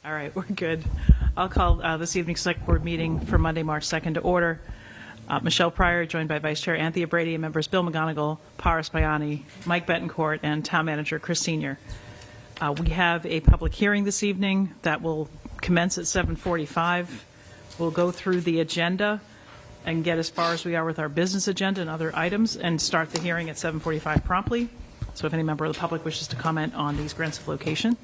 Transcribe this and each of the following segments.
All right, we're good. I'll call this evening's select board meeting for Monday, March 2nd to order. Michelle Pryor, joined by Vice Chair Anthea Brady, and members Bill McGonigal, Paris Bayani, Mike Betancourt, and Town Manager Chris Senior. We have a public hearing this evening that will commence at 7:45. We'll go through the agenda and get as far as we are with our business agenda and other items and start the hearing at 7:45 promptly. So if any member of the public wishes to comment on these grants of location.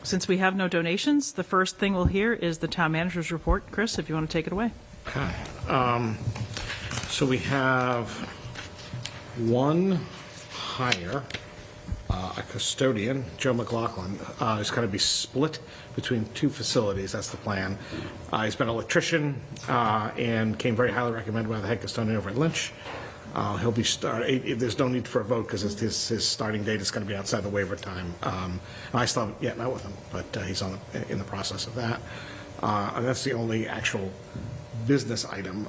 Since we have no donations, the first thing we'll hear is the town manager's report. Chris, if you want to take it away. Okay. So we have one hire, a custodian, Joe McLaughlin, is going to be split between two facilities. That's the plan. He's been an electrician and came very highly recommended by the head custodian over at Lynch. He'll be there's no need for a vote because his starting date is going to be outside the waiver time. I still haven't yet met with him, but he's in the process of that. And that's the only actual business item.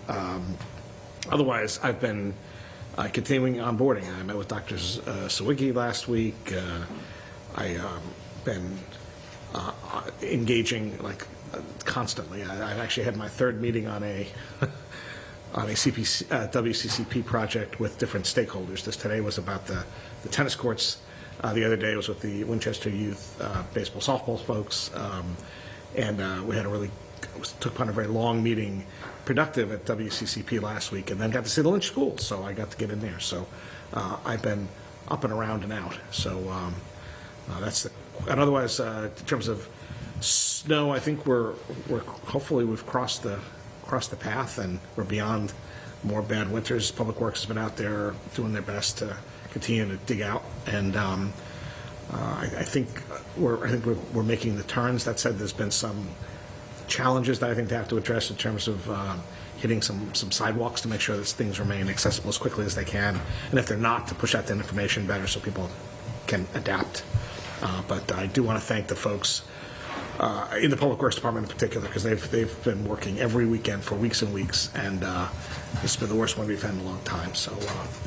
Otherwise, I've been continuing onboarding. I met with Dr. Sawicki last week. I've been engaging constantly. I've actually had my third meeting on a WCCP project with different stakeholders. This today was about the tennis courts. The other day was with the Winchester youth baseball, softball folks. And we had took part in a very long meeting, productive at WCCP last week, and then got to see the Lynch schools, so I got to get in there. So I've been up and around and out. So and otherwise, in terms of snow, I think we're hopefully we've crossed the path and we're beyond more bad winters. Public Works has been out there doing their best to continue to dig out, and I think we're making the turns. That said, there's been some challenges that I think they have to address in terms of hitting some sidewalks to make sure that things remain accessible as quickly as they can, and if they're not, to push out that information better so people can adapt. But I do want to thank the folks in the Public Works Department in particular, because they've been working every weekend for weeks and weeks, and this has been the worst one we've had in a long time. So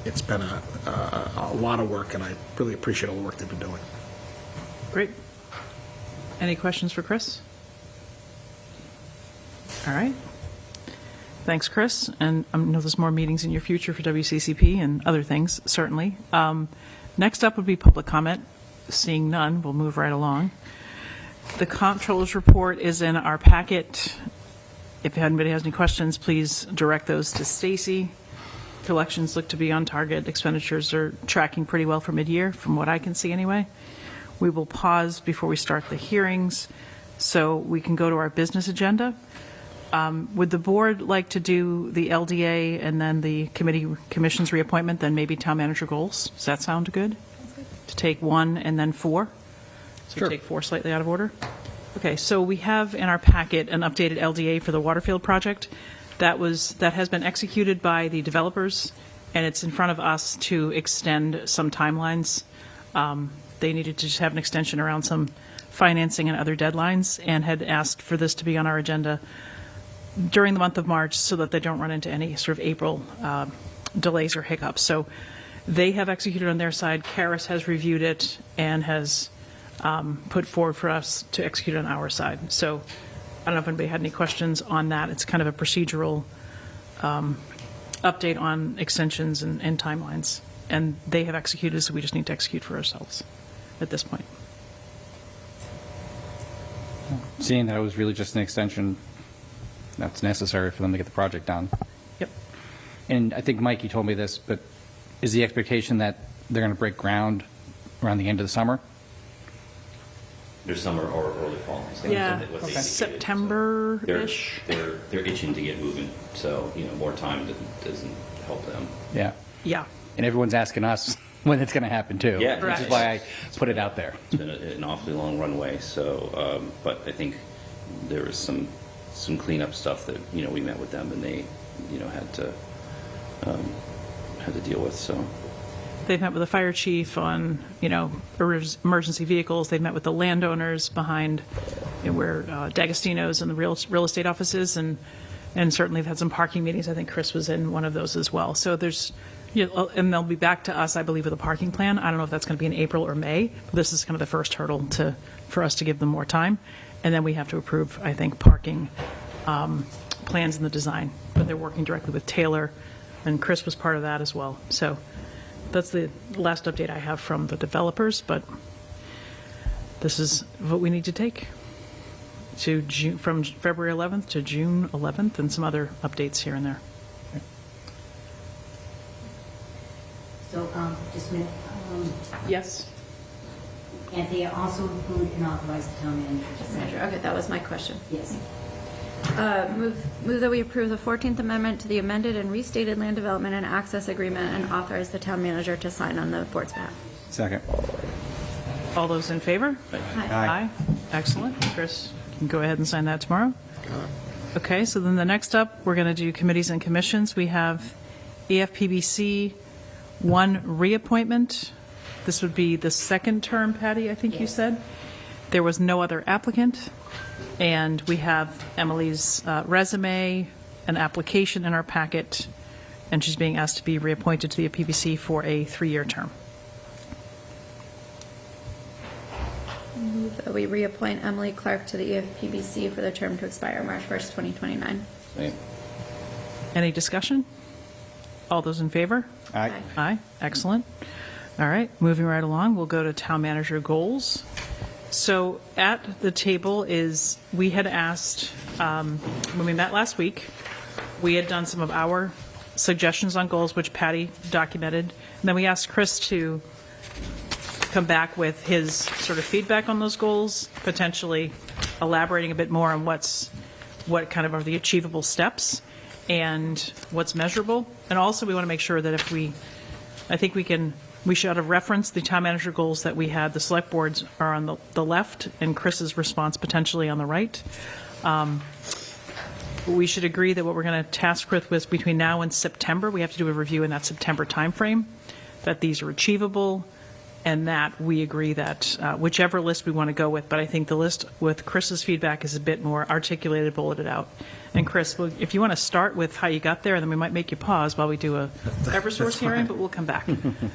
it's been a lot of work, and I really appreciate all the work they've been doing. Great. Any questions for Chris? All right. Thanks, Chris. And I know there's more meetings in your future for WCCP and other things, certainly. Next up would be public comment. Seeing none, we'll move right along. The comptroller's report is in our packet. If anybody has any questions, please direct those to Stacy. Collections look to be on target. Expenditures are tracking pretty well for mid-year, from what I can see anyway. We will pause before we start the hearings so we can go to our business agenda. Would the board like to do the LDA and then the commission's reappointment, then maybe town manager goals? Does that sound good? To take 1 and then 4? So sure. Take 4 slightly out of order. Okay, so we have in our packet an updated LDA for the Waterfield project that has been executed by the developers, and it's in front of us to extend some timelines. They needed to just have an extension around some financing and other deadlines, and had asked for this to be on our agenda during the month of March so that they don't run into any sort of April delays or hiccups. So they have executed on their side. Karis has reviewed it and has put forward for us to execute on our side. So I don't know if anybody had any questions on that. It's kind of a procedural update on extensions and timelines. And they have executed, so we just need to execute for ourselves at this point. Seeing that it was really just an extension that's necessary for them to get the project done. Yep. And I think, Mike, you told me this, but is the expectation that they're going to break ground around the end of the summer? There's summer or early fall. Yeah, September-ish. They're itching to get moving, so more time doesn't help them. Yeah. Yeah. And everyone's asking us when it's going to happen too. Yeah, which is why I put it out there. It's been an awfully long runway. So, but I think there was some cleanup stuff that we met with them and they had to deal with. So. They've met with the fire chief on, emergency vehicles. They've met with the landowners behind where D'Agostino's and the real estate offices, and certainly have had some parking meetings. I think Chris was in one of those as well. So there's Yeah, and they'll be back to us, I believe, with a parking plan. I don't know if that's going to be in April or May. This is kind of the first hurdle for us to give them more time. And then we have to approve, I think, parking plans in the design. But they're working directly with Taylor, and Chris was part of that as well. So that's the last update I have from the developers, but this is what we need to take to June, from February 11th to June 11th, and some other updates here and there. So, just a minute. Yes. Anthony, also include and authorize the town manager to sign. Manager. Okay, that was my question. Yes. Move that we approve the 14th Amendment to the amended and restated land development and access agreement and authorize the town manager to sign on the board's behalf. Second. All those in favor? Aye. Excellent. Chris, you can go ahead and sign that tomorrow. Okay, so then the next up, we're going to do committees and commissions. We have EFPBC 1 reappointment. This would be the second term, Patty, I think you said. There was no other applicant. And we have Emily's resume, an application in our packet, and she's being asked to be reappointed to the PBC for a 3-year term. Move that we reappoint Emily Clark to the EFPBC for the term to expire March 1st, 2029. Right. Any discussion? All those in favor? Aye. Aye, excellent. All right, moving right along, we'll go to town manager goals. So at the table is, we had asked, when we met last week, we had done some of our suggestions on goals, which Patty documented. And then we asked Chris to come back with his sort of feedback on those goals, potentially elaborating a bit more on what kind of are the achievable steps and what's measurable. And also, we want to make sure that we should have referenced the town manager goals that we had. The select boards are on the left and Chris's response potentially on the right. We should agree that what we're going to task Chris with between now and September, we have to do a review in that September timeframe, that these are achievable, and that we agree that whichever list we want to go with, but I think the list with Chris's feedback is a bit more articulated, bulleted out. And Chris, if you want to start with how you got there, then we might make you pause while we do a Eversource hearing, but we'll come back.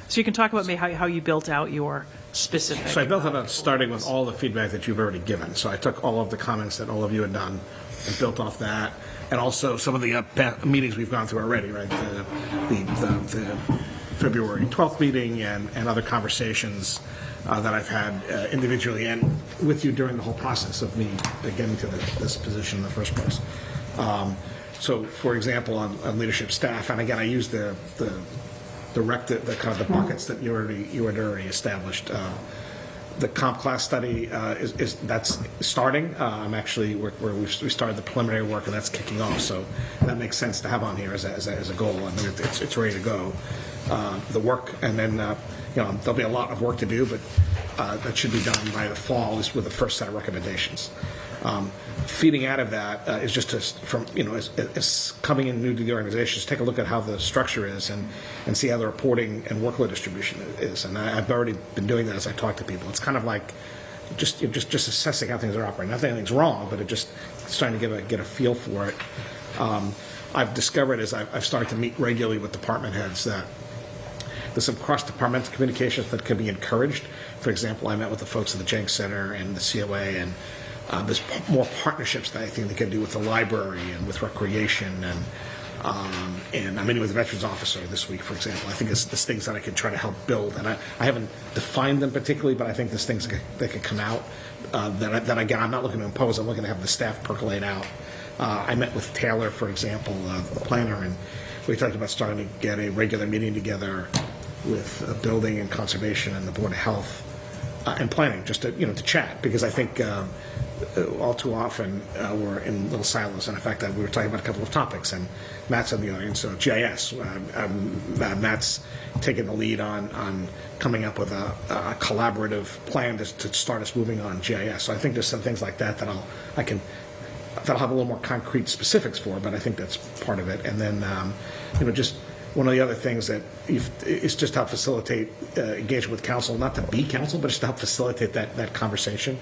So you can talk about maybe how you built out your specific. So I built it up starting with all the feedback that you've already given. So I took all of the comments that all of you had done and built off that, and also some of the meetings we've gone through already, right? The February 12th meeting and other conversations that I've had individually and with you during the whole process of me getting to this position in the first place. So, for example, on leadership staff, and again, I use the kind of the buckets that you had already established. The comp class study that's starting. I'm actually we started the preliminary work, and that's kicking off. So that makes sense to have on here as a goal. I mean, it's ready to go. The work, and then there'll be a lot of work to do, but that should be done by the fall. Is with the first set of recommendations. Feeding out of that is just as coming in new to the organizations, take a look at how the structure is and see how the reporting and workload distribution is. And I've already been doing that as I talk to people. It's kind of like just assessing how things are operating. Not that anything's wrong, but it's trying to get a feel for it. I've discovered as I've started to meet regularly with department heads that there's some cross-departmental communications that can be encouraged. For example, I met with the folks at the Jenks Center and the COA, and there's more partnerships that I think they can do with the library and with recreation, and I'm meeting with the Veterans Officer this week, for example. I think there's things that I can try to help build, and I haven't defined them particularly, but I think there's things that can come out that again, I'm not looking to impose, I'm looking to have the staff percolate out. I met with Taylor, for example, the planner, and we talked about starting to get a regular meeting together with building and conservation and the Board of Health and planning, just to chat, because I think all too often we're in little silos. And in fact, we were talking about a couple of topics, and Matt's in the audience. So GIS, Matt's taking the lead on coming up with a collaborative plan to start us moving on GIS. So I think there's some things like that that'll have a little more concrete specifics for, but I think that's part of it. And then just one of the other things that is just to help facilitate engagement with council, not to be council, but just to help facilitate that conversation.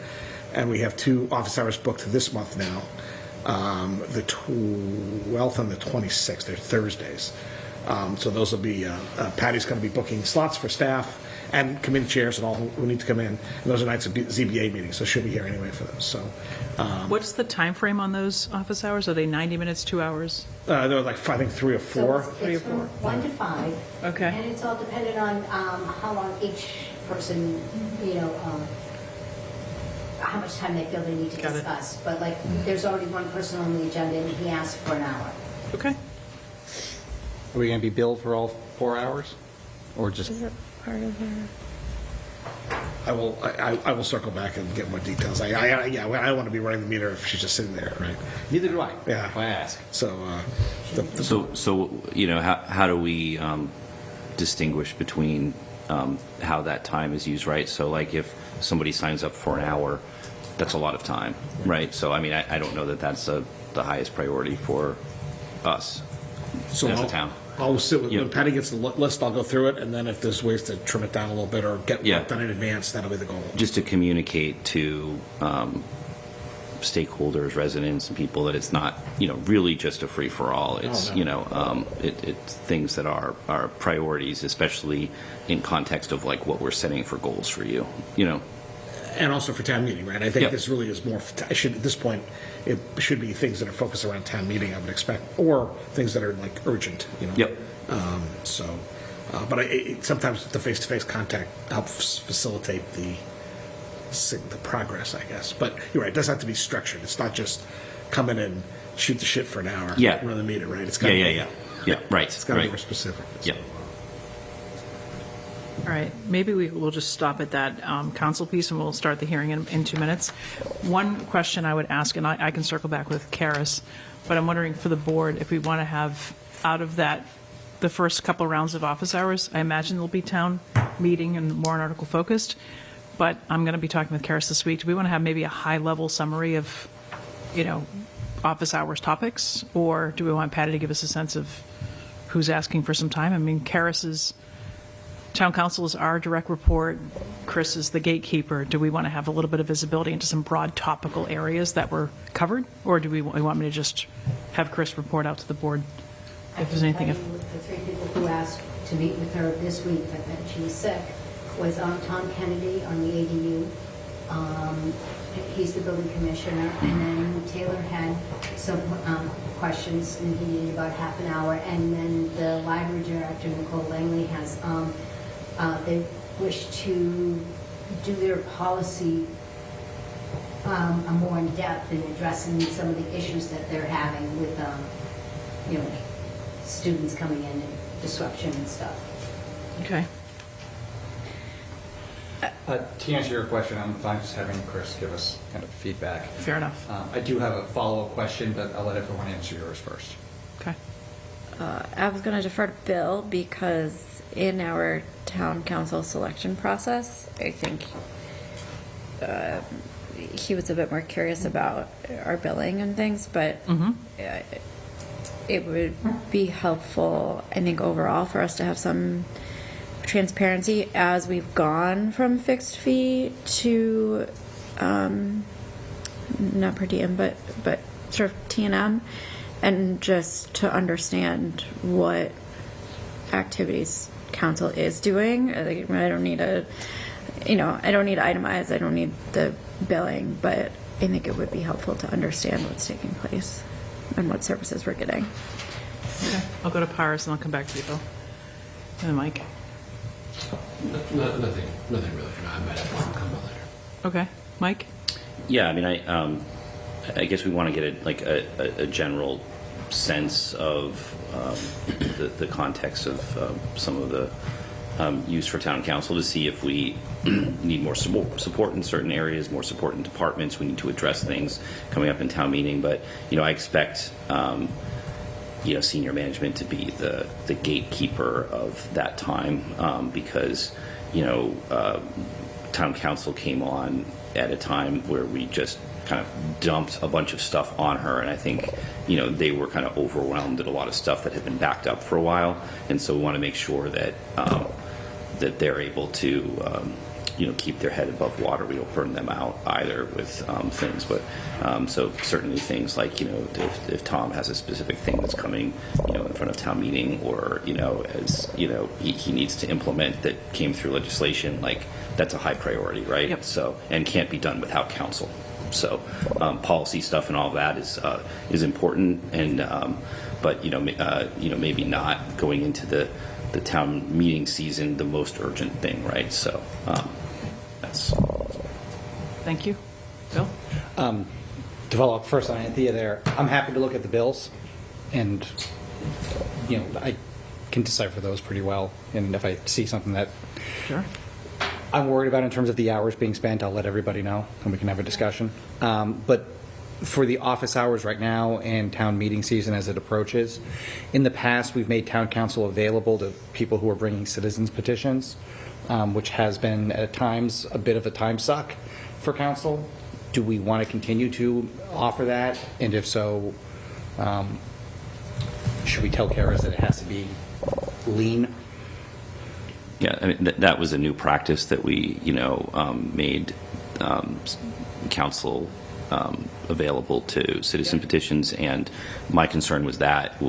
And we have 2 office hours booked this month now, the 12th and the 26th. They're Thursdays. So those will be, Patty's going to be booking slots for staff and committee chairs and all who need to come in. And those are nights of ZBA meetings, so she'll be here anyway for those. So What's the time frame on those office hours? Are they 90 minutes, 2 hours? there were like, I think 3 or 4. So it's from 1 to 5. Okay. And it's all dependent on how long each person, how much time they feel they need to Got it. discuss. But like, there's already one person on the agenda, and he asked for an hour. Okay. Are we going to be billed for all 4 hours? Or just, Is it part of the? I will circle back and get more details. I don't want to be running the meter if she's just sitting there, right? neither do I. Yeah. Why ask? So, How do we distinguish between how that time is used, right? So like if somebody signs up for an hour, that's a lot of time, right? So I mean, I don't know that that's the highest priority for us as a town. I'll sit with, Yeah. when Patty gets the list, I'll go through it, and then if there's ways to trim it down a little bit or get Yeah. work done in advance, that'll be the goal. Just to communicate to stakeholders, residents, and people that it's not, really just a free for all. It's, no. it's things that are priorities, especially in context of like what we're setting for goals for you. And also for town meeting, right? I think Yep. this really is more, at this point, it should be things that are focused around town meeting, I would expect, or things that are like urgent, Yep. But sometimes the face-to-face contact helps facilitate the progress, I guess. But you're right, it doesn't have to be structured. It's not just come in and shoot the shit for an hour, Yeah. run the meter, right? It's Yeah. Right. It's got to be right. more specific. Yeah. All right, maybe we'll just stop at that council piece and we'll start the hearing in 2 minutes. One question I would ask, and I can circle back with Karis, but I'm wondering for the board, if we want to have out of that, the first couple rounds of office hours, I imagine there'll be town meeting and warrant article focused, but I'm going to be talking with Karis this week. Do we want to have maybe a high-level summary of, office hours topics, or do we want Patty to give us a sense of who's asking for some time? I mean, Karis's town council is our direct report. Chris is the gatekeeper. Do we want to have a little bit of visibility into some broad topical areas that were covered? Or do we want me to just have Chris report out to the board if there's anything? The 3 people who asked to meet with her this week, that she was sick, was Tom Kennedy on the ADU. He's the building commissioner. And then Taylor had some questions, and he needed about half an hour. And then the library director, Nicole Langley, has they wish to do their policy more in depth in addressing some of the issues that they're having with, students coming in and disruption and stuff. Okay. To answer your question, I'm fine just having Chris give us kind of feedback. Fair enough. I do have a follow-up question, but I'll let everyone answer yours first. Okay. I was going to defer to Bill because in our town council selection process, I think he was a bit more curious about our billing and things, but it would be helpful, I think, overall for us to have some transparency as we've gone from fixed fee to not per diem, but sort of T&M, and just to understand what activities council is doing. Like, I don't need I don't need itemized, I don't need the billing, but I think it would be helpful to understand what's taking place and what services we're getting. Okay. I'll go to Paris and I'll come back to you, Bill. And then Mike. Nothing really. I might have one comment later. Okay. Mike? Yeah, I mean, I guess we want to get a general sense of the context of some of the use for town council to see if we need more support in certain areas, more support in departments. We need to address things coming up in town meeting. But, I expect, senior management to be the gatekeeper of that time because, town council came on at a time where we just kind of dumped a bunch of stuff on her, and I think they were kind of overwhelmed at a lot of stuff that had been backed up for a while, and so we want to make sure that that they're able to keep their head above water. We don't burn them out either with things. But so certainly things like, if Tom has a specific thing that's coming, in front of town meeting, or, as, he needs to implement that came through legislation, like that's a high priority, right? Yep. So, and can't be done without council. So policy stuff and all that is important, and but maybe not going into the town meeting season the most urgent thing, right? So that's. Thank you. Bill? To follow up first on Anthea there, I'm happy to look at the bills, and I can decipher those pretty well, and if I see something that Sure. I'm worried about in terms of the hours being spent, I'll let everybody know, and we can have a discussion. But for the office hours right now and town meeting season as it approaches, in the past, we've made town council available to people who are bringing citizens petitions, which has been at times a bit of a time suck for council. Do we want to continue to offer that? And if so, should we tell Karas that it has to be lean? Yeah, I mean, that was a new practice that we, made council available to citizen petitions, and my concern was that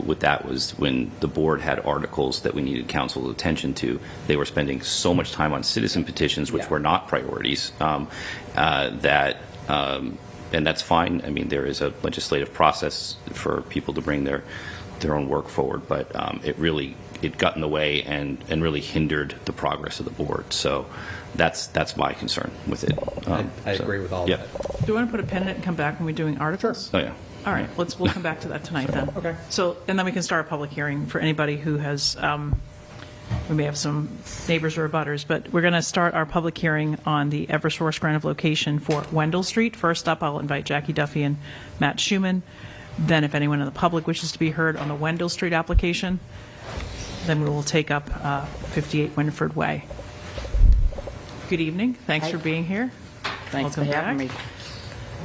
was when the board had articles that we needed council's attention to, they were spending so much time on citizen petitions, which were not priorities, and that's fine. I mean, there is a legislative process for people to bring their own work forward, but it got in the way and really hindered the progress of the board. So that's my concern with it. I agree with all yeah. that. Do you want to put a pin in it and come back when we're doing articles? Oh, yeah. All right, we'll come back to that tonight then. Okay. So, and then we can start a public hearing for anybody who has, we may have some neighbors or abutters, but we're going to start our public hearing on the Eversource grant of location for Wendell Street. First up, I'll invite Jackie Duffy and Matt Schuman. Then if anyone in the public wishes to be heard on the Wendell Street application, then we will take up 58 Winford Way. Good evening. Thanks for being here. Thanks Welcome for having back.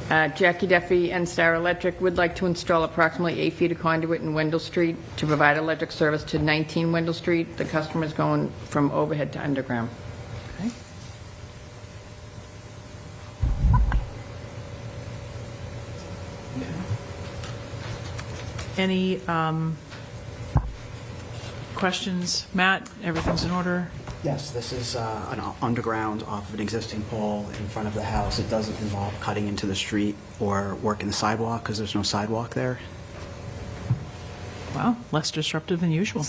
me. Jackie Duffy and Star Electric would like to install approximately 8 feet of conduit in Wendell Street to provide electric service to 19 Wendell Street. The customer is going from overhead to underground. Okay. Any questions? Matt, everything's in order? Yes, this is an underground off of an existing pole in front of the house. It doesn't involve cutting into the street or working the sidewalk because there's no sidewalk there. Wow, less disruptive than usual.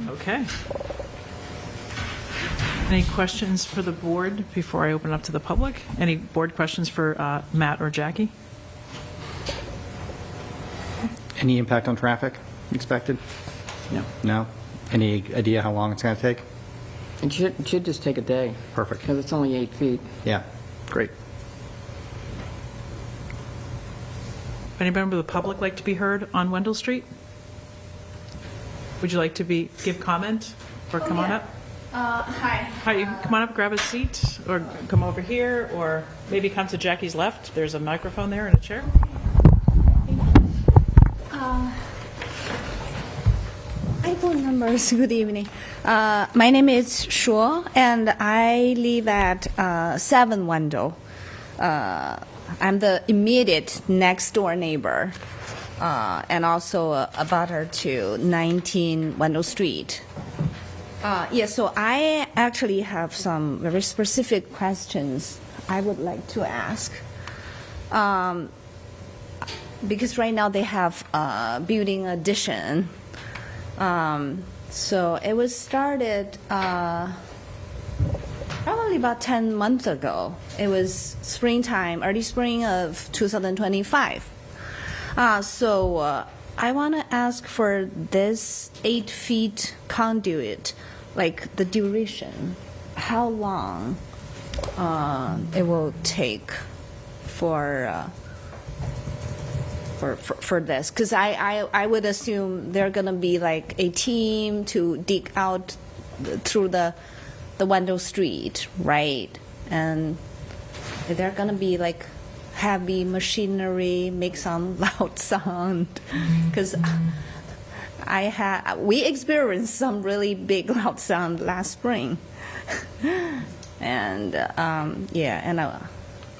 Okay. Any questions for the board before I open up to the public? Any board questions for Matt or Jackie? Any impact on traffic expected? No. No? Any idea how long it's going to take? It should just take a day. Perfect. Because it's only 8 feet. Yeah, great. Any member of the public like to be heard on Wendell Street? Would you like to give comment or come on up? Hi. Hi, you can come on up, grab a seat, or come over here, or maybe come to Jackie's left. There's a microphone there and a chair. iPhone numbers. Good evening. My name is Shuo, and I live at 7 Wendell. I'm the immediate next door neighbor, and also a butter to 19 Wendell Street. So I actually have some very specific questions I would like to ask. Because right now they have building addition. So it was started probably about 10 months ago. It was springtime, early spring of 2025. So I want to ask for this 8 feet conduit, like the duration, how long it will take for this, because I would assume they're going to be like a team to dig out through the Wendell Street, right? And they're going to be like heavy machinery, make some loud sound, because we experienced some really big loud sound last spring. And, yeah, and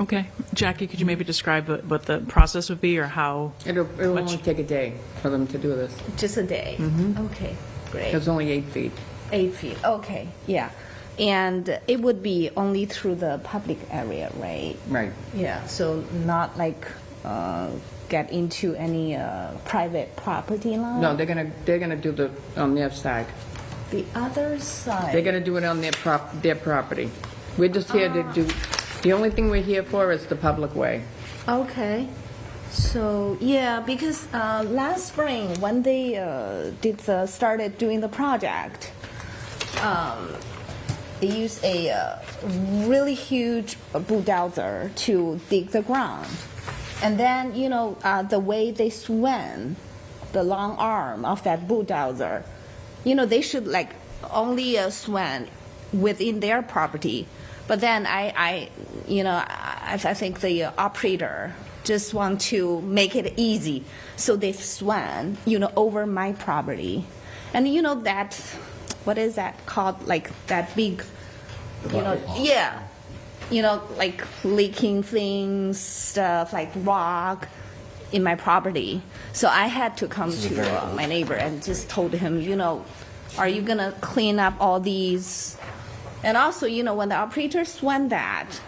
Okay. Jackie, could you maybe describe what the process would be or how? It'll only take a day for them to do this. just a day. Okay, great. It's only 8 feet. 8 feet, okay, yeah. And it would be only through the public area, right? Right. Yeah, so not like get into any private property line? No, they're gonna do the, on their side. The other side? They're gonna do it on their property. We're just here to do, the only thing we're here for is the public way. Okay. So, yeah, because last spring, when they started doing the project, they used a really huge bulldozer to dig the ground. And then, you know, the way they swing the long arm of that bulldozer, you know, they should like only swing within their property. But then I think the operator just want to make it easy, so they swing, you know, over my property. And you know that, what is that called? Like that big, you know, yeah, you know, like leaking things, stuff like rock in my property. So I had to come to my neighbor and just told him, you know, are you gonna clean up all these? And also, you know, when the operator swung that,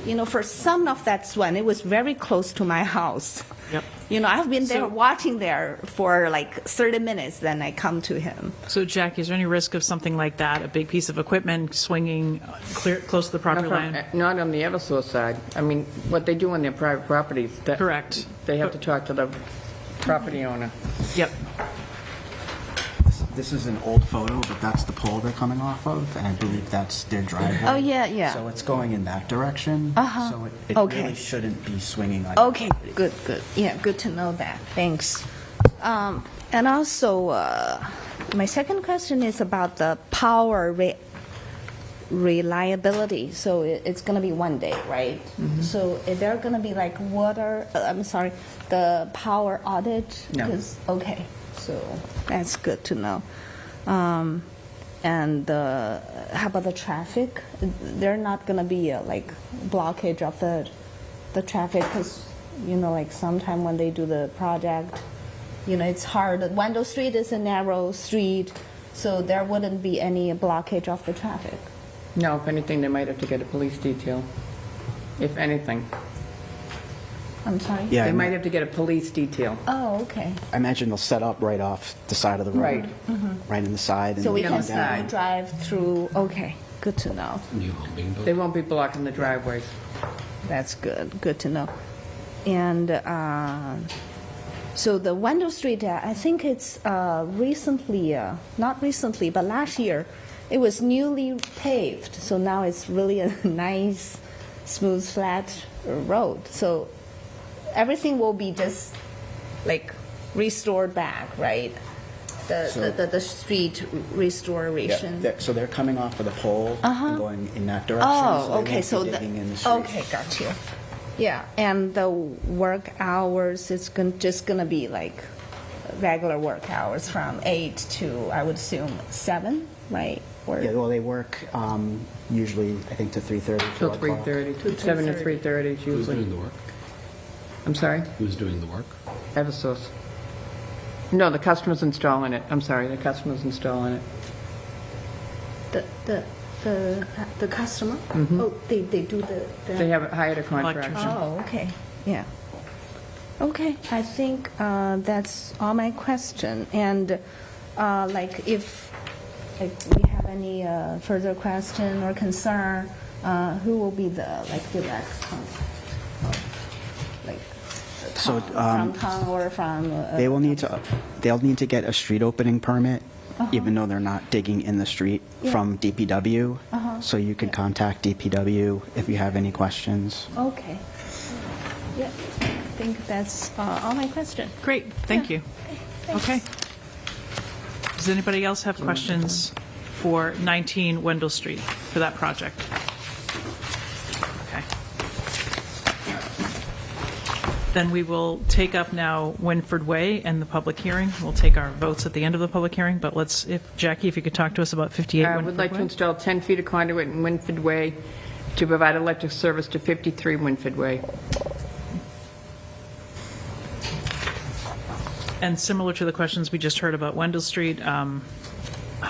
you know, for some of that swing, it was very close to my house. Yep. You know, I've been there So- watching there for like 30 minutes, then I come to him. So Jackie, is there any risk of something like that, a big piece of equipment swinging close to the property line? Not on the Eversource side. I mean, what they do on their private properties, that. Correct. They have to talk to the property owner. Yep. This is an old photo, but that's the pole they're coming off of, and I believe that's their driveway. Oh, yeah, yeah. So it's going in that direction. Uh-huh. So it Okay. really shouldn't be swinging like Okay, good. Yeah, good to know that. Thanks. And also, my second question is about the power reliability. So it's going to be one day, right? So is there going to be like the power outage? No. Okay, so that's good to know. And how about the traffic? They're not going to be like blockage of the traffic because, you know, like sometime when they do the project, you know, it's hard. Wendell Street is a narrow street, so there wouldn't be any blockage of the traffic. No, if anything, they might have to get a police detail. If anything. I'm sorry? Yeah, They might have to get a police detail. Oh, okay. I imagine they'll set up right off the side of the road, right in the side, and So we then can come down. still drive through. Okay, good to know. New home being built. They won't be blocking the driveways. That's good. Good to know. And so the Wendell Street, I think it's recently, not recently, but last year, it was newly paved. So now it's really a nice, smooth, flat road. So everything will be just like restored back, right? The street restoration. So they're coming off of the pole and going in that direction. Oh, so they okay. won't So be the, digging in the street. okay, got you. Yeah, and the work hours, it's just gonna be like regular work hours from 8 to, I would assume, 7, right? Or Yeah, well, they work usually, I think, to 3:30. Till 4 o'clock. 3:30, 7 to 3:30 is Who's doing usually. the work? I'm sorry? Who's doing the work? Eversource. No, the customer's installing it. I'm sorry, the customer's installing it. the customer? Oh, they do the. They have hired a contractor. Electrician. Oh, okay, yeah. Okay, I think that's all my question. And like if we have any further question or concern, who will be the direct contact? Like So, from town or from? They'll need to get a street opening permit, even though they're not digging in the street, from DPW. So you could contact DPW if you have any questions. Okay. Yeah, I think that's all my question. Great, thank you. Okay. Does anybody else have questions for 19 Wendell Street for that project? Okay. Then we will take up now Winford Way and the public hearing. We'll take our votes at the end of the public hearing, but Jackie, if you could talk to us about 58 I Winford would like to Way. install 10 feet of conduit in Winford Way to provide electric service to 53 Winford Way. And similar to the questions we just heard about Wendell Street, how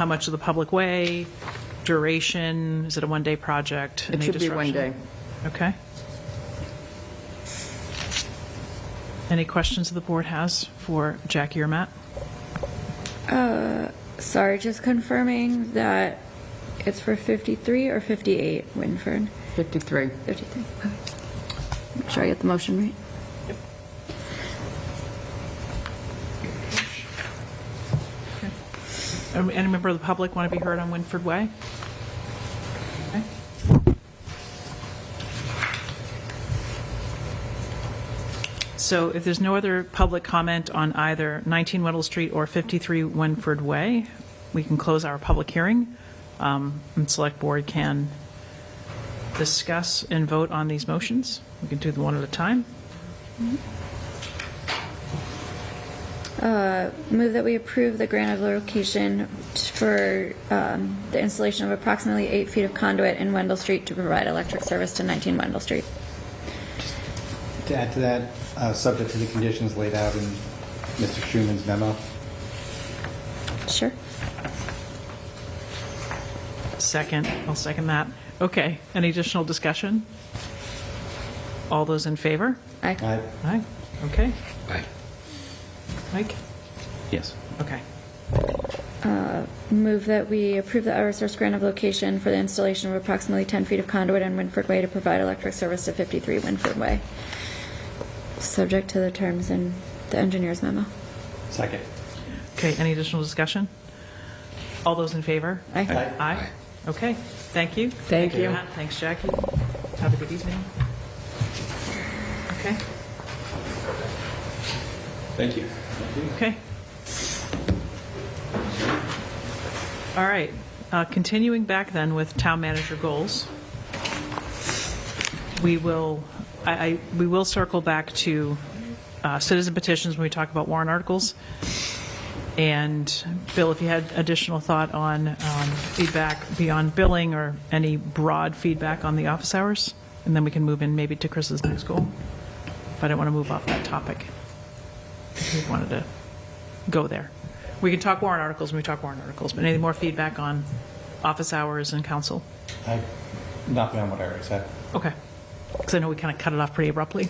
much of the public way, duration, is it a one-day project? It Any should be one disruption? day. Okay. Any questions the board has for Jackie or Matt? Sorry, just confirming that it's for 53 or 58 Winford? 53. 53, okay. Make sure I get the motion right. Any member of the public want to be heard on Winford Way? Okay. So if there's no other public comment on either 19 Weddell Street or 53 Winford Way, we can close our public hearing, and Select Board can discuss and vote on these motions. We can do them one at a time. Move that we approve the grant of location for the installation of approximately 8 feet of conduit in Wendell Street to provide electric service to 19 Wendell Street. To add to that, subject to the conditions laid out in Mr. Schumann's memo. Sure. Second, I'll second that. Okay, any additional discussion? All those in favor? Aye. Aye. Aye, okay. Aye. Mike? Yes. Okay. Move that we approve the Eversource grant of location for the installation of approximately 10 feet of conduit in Winford Way to provide electric service to 53 Winford Way, subject to the terms in the engineer's memo. Second. Okay, any additional discussion? All those in favor? Aye. Aye. Aye. Okay, thank you. Thank you. Matt. Thanks, Jackie. Have a good evening. Okay, Thank you. okay. All right, continuing back then with town manager goals. We will, we will circle back to citizen petitions when we talk about warrant articles. And Bill, if you had additional thought on feedback beyond billing or any broad feedback on the office hours, and then we can move in maybe to Chris's next goal. But I don't want to move off that topic. We wanted to go there. We can talk warrant articles when we talk warrant articles, but any more feedback on office hours and council? Nothing on what I already said. Okay. Because I know we kind of cut it off pretty abruptly.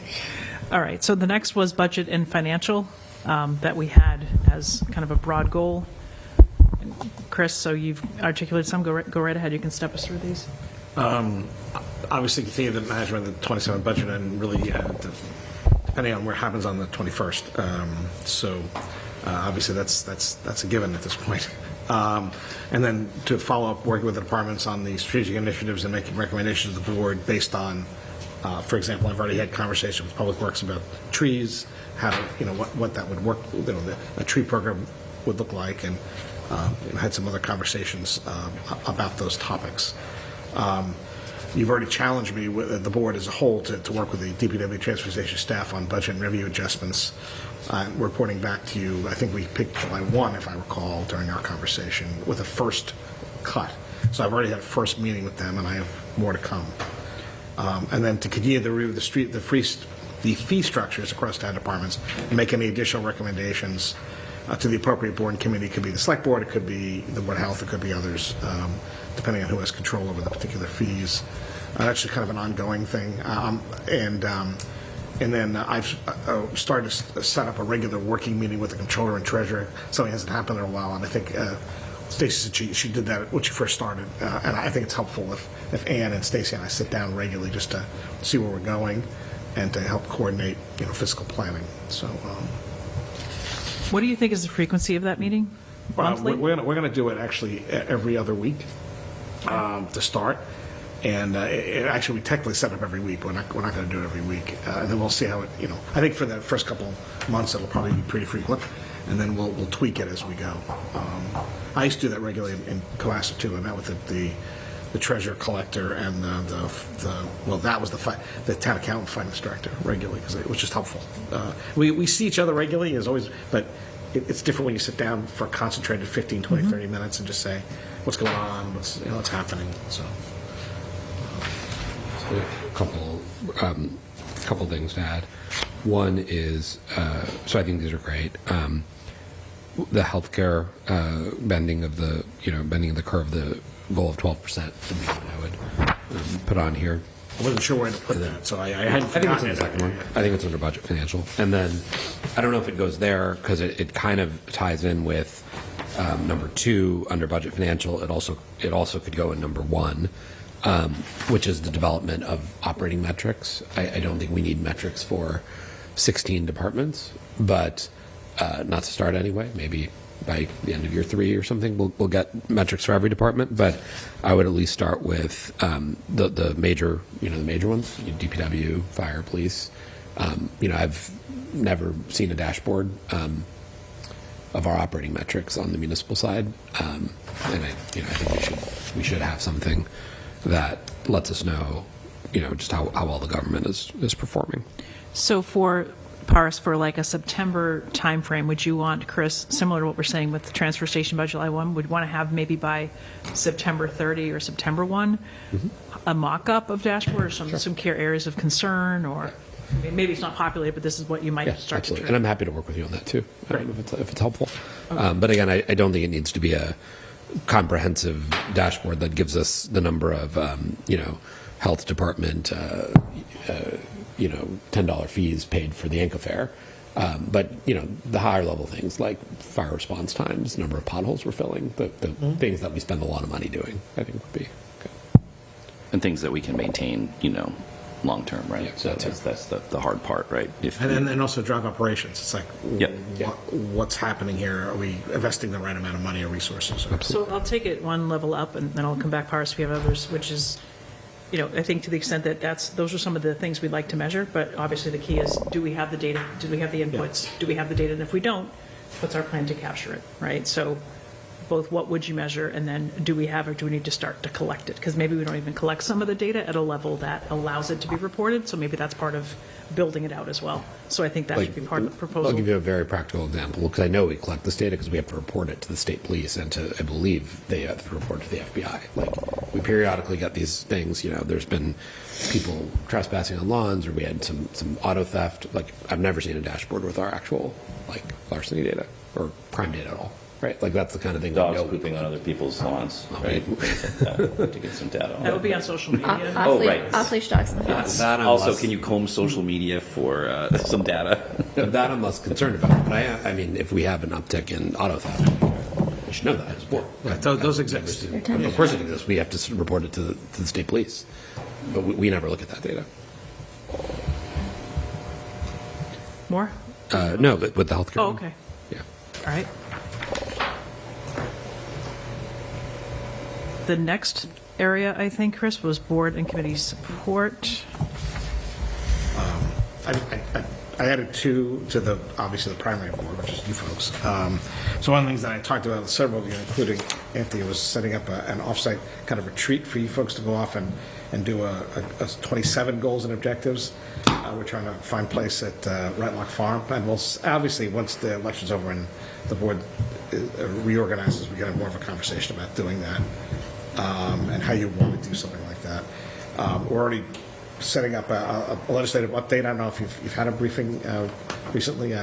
All right, so the next was budget and financial that we had as kind of a broad goal. And Chris, so you've articulated some. Go right ahead. You can step us through these. Obviously, continue the management of the 27 budget and really, depending on what happens on the 21st. So obviously, that's a given at this point. And then to follow up, working with the departments on the strategic initiatives and making recommendations to the board based on, for example, I've already had conversations with Public Works about trees, how to, what that would work, a tree program would look like, and had some other conversations about those topics. You've already challenged me, with the board as a whole, to work with the DPW transfer station staff on budget and revenue adjustments. We're reporting back to you, I think we picked July 1, if I recall, during our conversation, with a first cut. So I've already had a first meeting with them, and I have more to come. And then to continue the review of the fee structures across town departments and make any additional recommendations to the appropriate board and committee. It could be the select board, it could be the Board of Health, it could be others, depending on who has control over the particular fees. That's just kind of an ongoing thing. And then I've started to set up a regular working meeting with the controller and treasurer. Something hasn't happened in a while, and I think Stacy said she did that when she first started. And I think it's helpful if Ann and Stacy and I sit down regularly just to see where we're going and to help coordinate fiscal planning. So. What do you think is the frequency of that meeting? Monthly? We're going to do it actually every other week to start. And actually, we technically set up every week. We're not going to do it every week. And then we'll see how it, I think for the first couple months, it'll probably be pretty frequent. And then we'll tweak it as we go. I used to do that regularly in Cohasset, too. I met with the the treasurer collector and well, that was the town accountant finance director regularly, because it was just helpful. We see each other regularly as always, but it's different when you sit down for a concentrated 15, 20, 30 minutes and just say, what's going on, what's happening, so. A couple things to add. One is, so I think these are great. The healthcare bending of the curve, the goal of 12%. I would put on here. I wasn't sure where to put that, so I hadn't I think it's forgotten in the it. second one. I think it's under budget financial. And then, I don't know if it goes there, because it kind of ties in with number 2 under budget financial. It also could go in number 1, which is the development of operating metrics. I don't think we need metrics for 16 departments, but not to start anyway. Maybe by the end of year 3 or something, we'll get metrics for every department. But I would at least start with the major, the major ones: DPW, fire, police. I've never seen a dashboard of our operating metrics on the municipal side, and I think we should have something that lets us know, just how well the government is performing. So for Paris, for like a September timeframe, would you want, Chris, similar to what we're saying with the transfer station by July 1, would you want to have maybe by September 30 or September 1 a mock-up of dashboard or some key areas of concern, or maybe it's not populated, but this is what you might start Absolutely. to And I'm happy to work with you on that too, Great. if it's helpful. But again, I don't think it needs to be a comprehensive dashboard that gives us the number of, health department, $10 fees paid for the Anchor Fair. But, the higher level things like fire response times, number of potholes we're filling, the things that we spend a lot of money doing, I think would be good. And things that we can maintain, long term, right? Yeah, So that's the hard part, right? And also drive operations. It's like, Yep. what's happening here? Are we investing the right amount of money or resources? So I'll take it one level up, and then I'll come back, Paris, if you have others, which is, I think to the extent that those are some of the things we'd like to measure, but obviously the key is, do we have the data? Do we have the inputs? Do we have the data? And if we don't, what's our plan to capture it, right? So both what would you measure, and then do we have, or do we need to start to collect it? Because maybe we don't even collect some of the data at a level that allows it to be reported, so maybe that's part of building it out as well. So I think that should be part of the proposal. I'll give you a very practical example, because I know we collect this data because we have to report it to the state police, and I believe they have to report to the FBI. Like, we periodically get these things, there's been people trespassing on lawns, or we had some auto theft. Like, I've never seen a dashboard with our actual, larceny data or crime data at all. Right, like that's the kind of thing. Dogs pooping on other people's lawns, right? To get some data on. That would be on social media. Right. Off-leash dogs in the house. Also, can you comb social media for some data? That I'm less concerned about. But I mean, if we have an uptick in auto theft, we should know that as well. Right, those exist. Of course it exists. We have to report it to the state police, but we never look at that data. More? No, but with the healthcare. Oh, one. okay. Yeah. All right. The next area, I think, Chris, was board and committee support. I added 2 to obviously the primary board, which is you folks. So one of the things that I talked about with several of you, including Anthony, was setting up an offsite kind of retreat for you folks to go off and do a 27 goals and objectives. We're trying to find a place at Ratlock Farm, and we'll obviously, once the election's over and the board reorganizes, we can have more of a conversation about doing that, and how you want to do something like that. We're already setting up a legislative update. I don't know if you've had a briefing recently.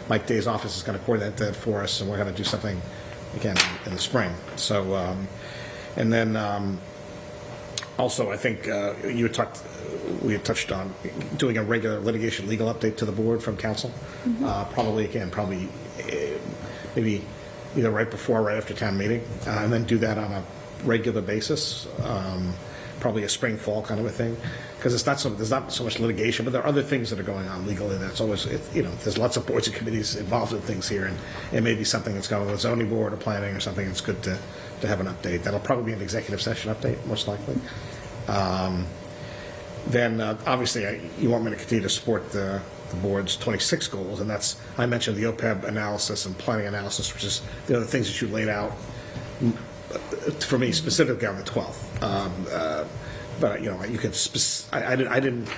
Mike Day's office is going to coordinate that for us, and we're going to do something again in the spring. So, and then also, I think we had touched on doing a regular litigation legal update to the board from council. Probably maybe either right before or right after town meeting, and then do that on a regular basis. Probably a spring fall kind of a thing, because there's not so much litigation, but there are other things that are going on legally. That's always there's lots of boards and committees involved in things here, and it may be something that's going on with the zoning board or planning or something. It's good to have an update. That'll probably be an executive session update, most likely. Then obviously you want me to continue to support the board's 26 goals, and that's, I mentioned the OPEB analysis and planning analysis, which is the other things that you laid out for me specifically on the 12th. But, you could, I didn't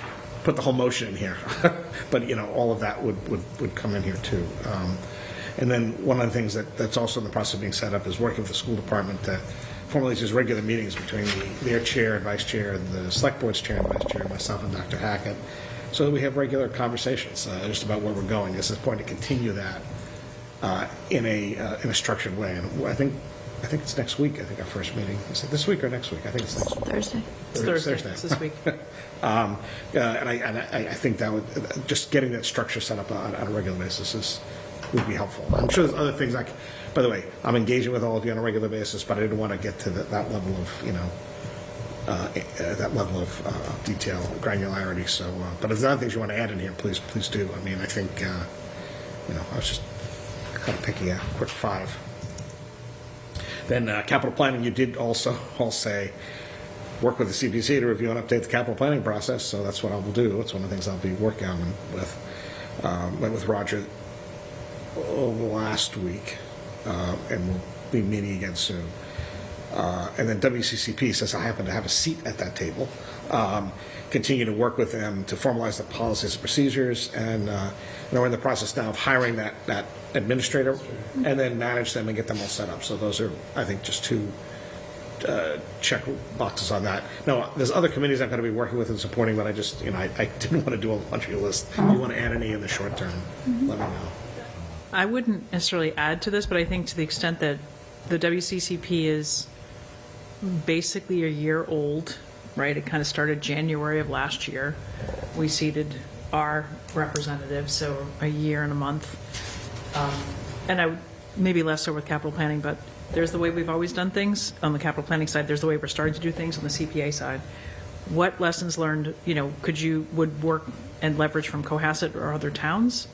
put the whole motion in here, but, all of that would come in here too. And then one of the things that's also in the process of being set up is working with the school department to formalize these regular meetings between their chair and vice chair, and the select board's chair and vice chair, myself and Dr. Hackett, so that we have regular conversations just about where we're going. It's important to continue that in a structured way. And I think it's next week. I think our first meeting is it this week or next week? I think it's next week. Thursday. It's Thursday. It's this week. And I think that would just getting that structure set up on a regular basis would be helpful. I'm sure there's other things like. By the way, I'm engaging with all of you on a regular basis, but I didn't want to get to that level of detail, granularity. So, but if there's other things you want to add in here, please do. I mean, I think I was just kind of picking a quick 5. Then capital planning, you did also all say work with the CPC to review and update the capital planning process. So that's what I will do. It's one of the things I'll be working on with. Went with Roger last week. And we'll be meeting again soon. And then WCCP, since I happen to have a seat at that table, continue to work with them to formalize the policies and procedures. And we're in the process now of hiring that administrator and then manage them and get them all set up. So those are, I think, just 2 check boxes on that. Now, there's other committees I'm going to be working with and supporting, but I just, I didn't want to do a bunch of your list. If you want to add any in the short term, let me know. I wouldn't necessarily add to this, but I think to the extent that the WCCP is basically a year old, right? It kind of started January of last year. We seated our representatives, so a year and a month. And I would, maybe less so with capital planning, but there's the way we've always done things on the capital planning side. There's the way we're starting to do things on the CPA side. What lessons learned, would work and leverage from Cohasset or other towns?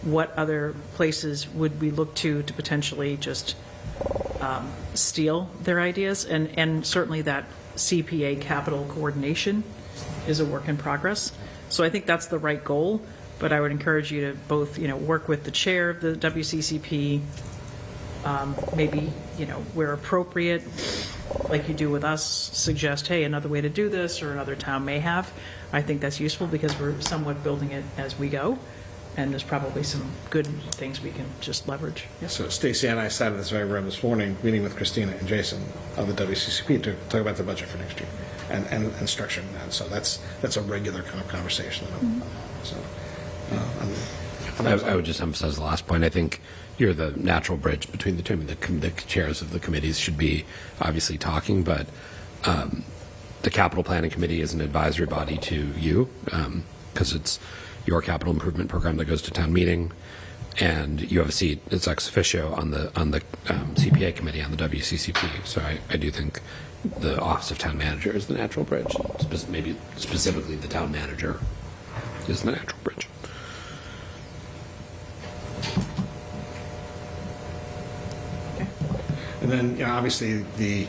What other places would we look to potentially just steal their ideas? And certainly that CPA capital coordination is a work in progress. So I think that's the right goal, but I would encourage you to both, work with the chair of the WCCP, maybe, where appropriate, like you do with us, suggest, hey, another way to do this or another town may have. I think that's useful because we're somewhat building it as we go. And there's probably some good things we can just leverage. Yes. So Stacy and I sat in this very room this morning, meeting with Christina and Jason of the WCCP to talk about the budget for next year and structuring that. So that's a regular kind of conversation. I would just emphasize the last point. I think you're the natural bridge between the two. I mean, the chairs of the committees should be obviously talking, but the capital planning committee is an advisory body to you because it's your capital improvement program that goes to town meeting, and you have a seat, it's ex officio on the CPA committee on the WCCP. So I do think the Office of Town Manager is the natural bridge. Maybe specifically the town manager is the natural bridge. And then, obviously, the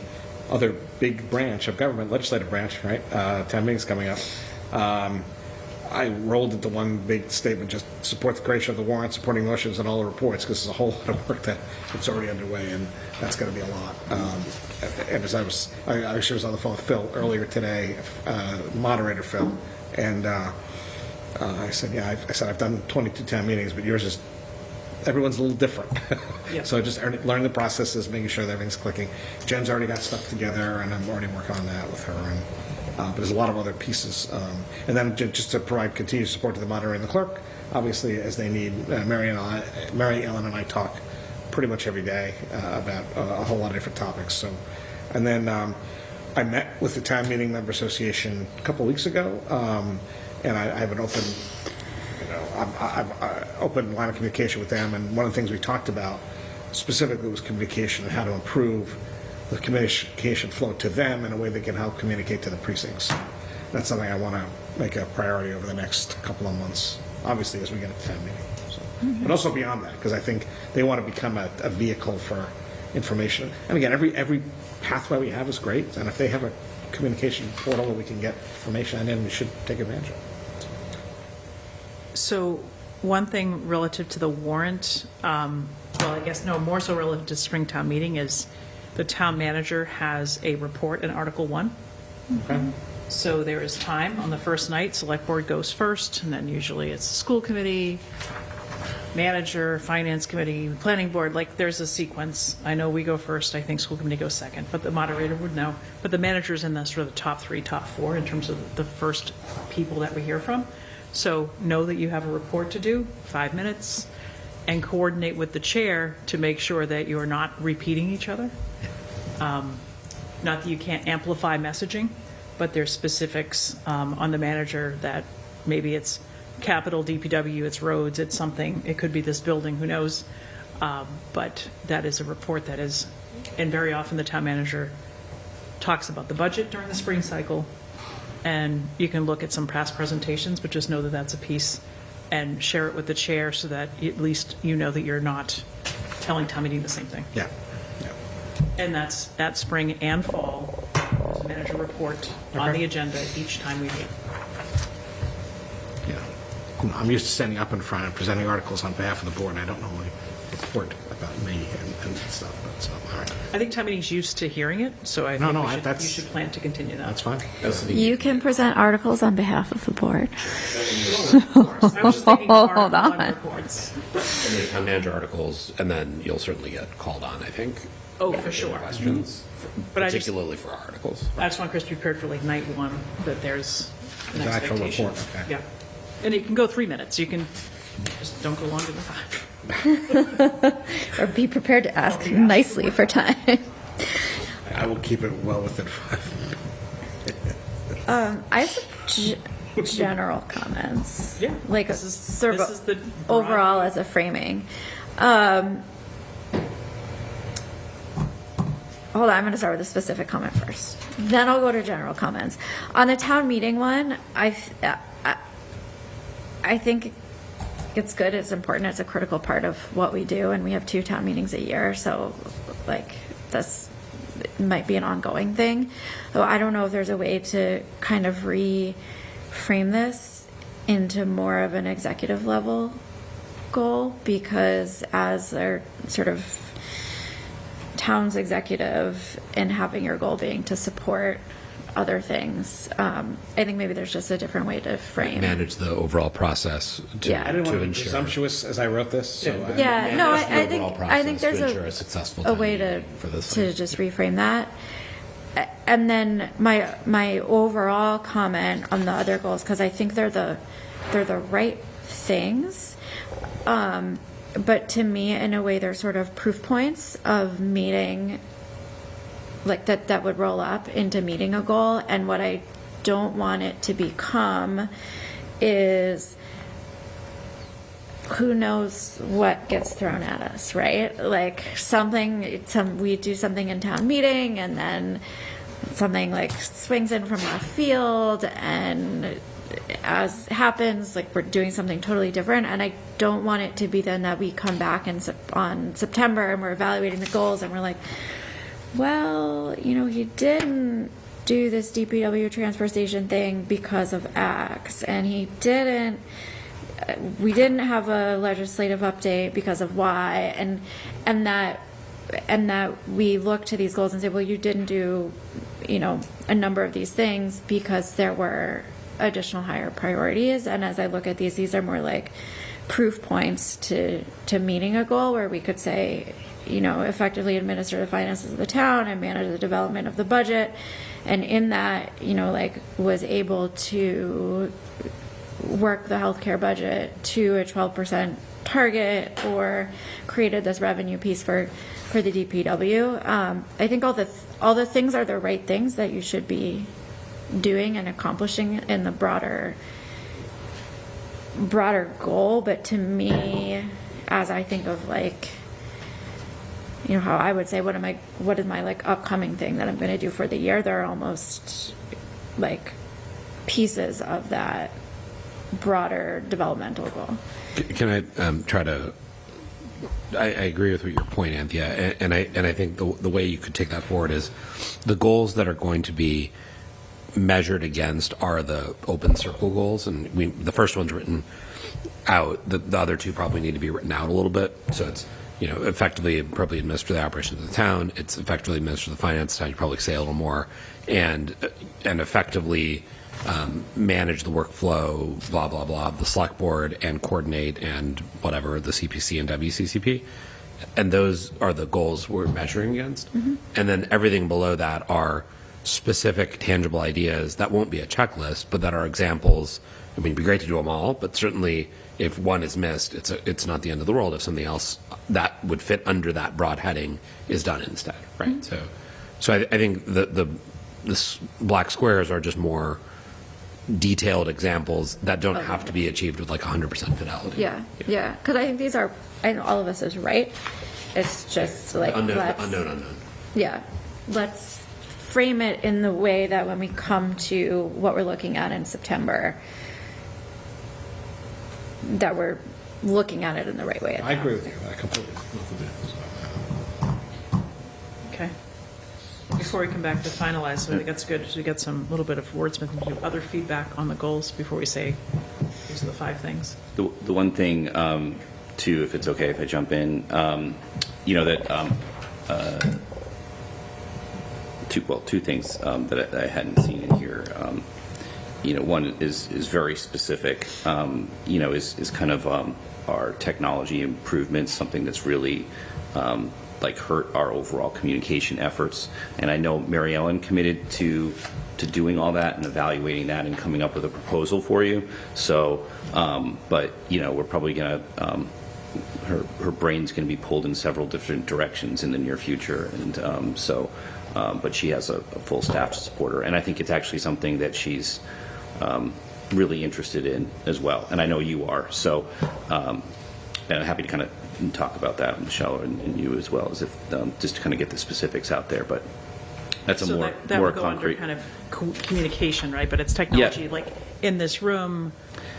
other big branch of government, legislative branch, right? Town meeting's coming up. I rolled into one big statement, just support the creation of the warrant, supporting motions and all the reports, because there's a whole lot of work that's already underway, and that's going to be a lot. And as I was on the phone with Phil earlier today, moderator Phil, and I said, I've done 22 town meetings, but yours is, everyone's a little different. Yep. So just learning the processes, making sure that everything's clicking. Jen's already got stuff together, and I'm already working on that with her. And but there's a lot of other pieces. And then just to provide continued support to the moderator and the clerk, obviously, as they need. Mary Ellen and I talk pretty much every day about a whole lot of different topics. So, and then I met with the Town Meeting Member Association a couple of weeks ago, and I have an open, I've open line of communication with them. And one of the things we talked about specifically was communication and how to improve the communication flow to them in a way that can help communicate to the precincts. That's something I want to make a priority over the next couple of months, obviously, as we get to town meeting. So. But also beyond that, because I think they want to become a vehicle for information. And again, every pathway we have is great, and if they have a communication portal where we can get information, then we should take advantage of it. So one thing relative to the warrant, well, I guess no, more so relative to Springtown meeting is the town manager has a report in Article 1 So there is time on the first night. Select board goes first, and then usually it's the school committee, manager, finance committee, planning board. Like there's a sequence. I know we go first. I think school committee goes second, but the moderator would know. But the manager's in the sort of the top 3, top 4 in terms of the first people that we hear from. So know that you have a report to do, 5 minutes, and coordinate with the chair to make sure that you're not repeating each other. Not that you can't amplify messaging, but there's specifics on the manager that maybe it's capital, DPW, it's roads, it's something. It could be this building, who knows? But that is a report that is, and very often the town manager talks about the budget during the spring cycle, and you can look at some past presentations, but just know that that's a piece and share it with the chair so that at least you know that you're not telling town meeting the same thing. Yeah. And that's that spring and fall. There's a manager report on the agenda each time we meet. Yeah. I'm used to standing up in front and presenting articles on behalf of the board, and I don't normally report about me and stuff, but so, all right. I think town meeting's used to hearing it, so I think you should plan to continue that. That's fine. You can present articles on behalf of the board. I was just thinking of our Hold on. one reports. And then town manager articles, and then you'll certainly get called on, I think. Oh, for sure. Questions, But I just- particularly for articles. I just want Chris to be prepared for like night one, that there's an There's an actual expectation. report, okay. Yeah. And it can go 3 minutes. You can, just don't go longer than 5. Or be prepared to ask nicely for time. I will keep it well within 5. I have some general comments. Yeah. Like This is- sort of this is the broad- overall as a framing. Hold on, I'm going to start with a specific comment first. Then I'll go to general comments. On the town meeting one, I think it's good, it's important, it's a critical part of what we do, and we have 2 town meetings a year, so like this might be an ongoing thing. So I don't know if there's a way to kind of reframe this into more of an executive level goal, because as our sort of town's executive and having your goal being to support other things, I think maybe there's just a different way to frame. Manage the overall process to, Yeah. I didn't want to be ensure. presumptuous as I wrote this, so Yeah, no, Manage the I think overall I think process there's to ensure a successful a town way to meeting for this to thing. just reframe that. And then my overall comment on the other goals, because I think they're the right things, but to me, in a way, they're sort of proof points of meeting, like that would roll up into meeting a goal. And what I don't want it to become is, who knows what gets thrown at us, right? Like we do something in town meeting, and then something like swings in from left field, and as happens, like we're doing something totally different. And I don't want it to be then that we come back on September and we're evaluating the goals and we're like, well, he didn't do this DPW transfer station thing because of X, and we didn't have a legislative update because of Y, and that we look to these goals and say, well, you didn't do, a number of these things because there were additional higher priorities. And as I look at these are more like proof points to meeting a goal, where we could say, effectively administer the finances of the town and manage the development of the budget. And in that, was able to work the healthcare budget to a 12% target, or created this revenue piece for the DPW. I think all the things are the right things that you should be doing and accomplishing in the broader goal. But to me, as I think of how I would say, what is my upcoming thing that I'm going to do for the year, they're almost like pieces of that broader developmental goal. Can I try to? I agree with your point, Anthea, and I think the way you could take that forward is the goals that are going to be measured against are the open circle goals, and the first one's written out. The other two probably need to be written out a little bit. So it's effectively and appropriately administer the operations of the town. It's effectively administer the finance of the town. You probably say a little more, and effectively manage the workflow, blah blah blah, of the select board, and coordinate and whatever the CPC and WCCP. And those are the goals we're measuring against. And then everything below that are specific, tangible ideas that won't be a checklist, but that are examples. I mean, it'd be great to do them all, but certainly if one is missed, it's not the end of the world if something else that would fit under that broad heading is done instead, right? So I think the black squares are just more detailed examples that don't have to be achieved with like 100% fidelity. Yeah, because I think these are, I know all of us is right. It's just like, Unknown. yeah, let's frame it in the way that when we come to what we're looking at in September, that we're looking at it in the right way. I agree with you. I completely. Okay. Before we come back to finalize, I think that's good to get some little bit of wordsmithing, do other feedback on the goals before we say these are the 5 things. The one thing, too, if it's okay if I jump in, two things that I hadn't seen in here. One is very specific, is kind of our technology improvements, something that's really hurt our overall communication efforts. And I know Mary Ellen committed to doing all that and evaluating that and coming up with a proposal for you. So, but we're probably going to, her brain's going to be pulled in several different directions in the near future. And but she has a full staff to support her. And I think it's actually something that she's really interested in as well. And I know you are. So, and I'm happy to kind of talk about that, Michelle, and you as well, as if just to kind of get the specifics out there. But that's So more that more would go concrete. under kind of communication, right? But it's technology, like in this room,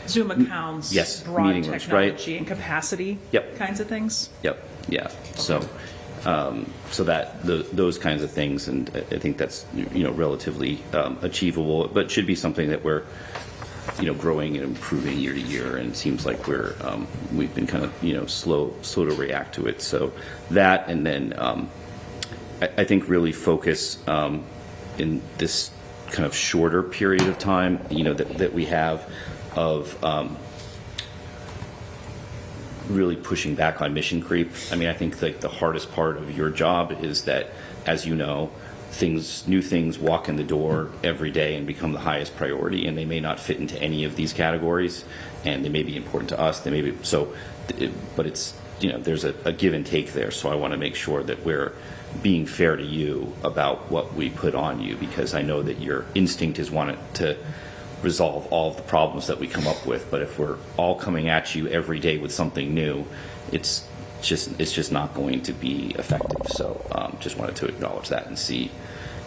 Zoom accounts, Yes, broad meeting rooms, right. technology and capacity Yep. kinds of things. Yep. Yeah. So, so that those kinds of things, and I think that's relatively achievable, but should be something that we're growing and improving year to year, and it seems like we've been kind of slow to react to it. So that, and then I think really focus in this kind of shorter period of time that we have of really pushing back on mission creep. I mean, I think like the hardest part of your job is that, as you know, new things walk in the door every day and become the highest priority, and they may not fit into any of these categories, and they may be important to us. They may be but it's there's a give and take there. So I want to make sure that we're being fair to you about what we put on you, because I know that your instinct is wanting to resolve all of the problems that we come up with. But if we're all coming at you every day with something new, it's just not going to be effective. So just wanted to acknowledge that and see,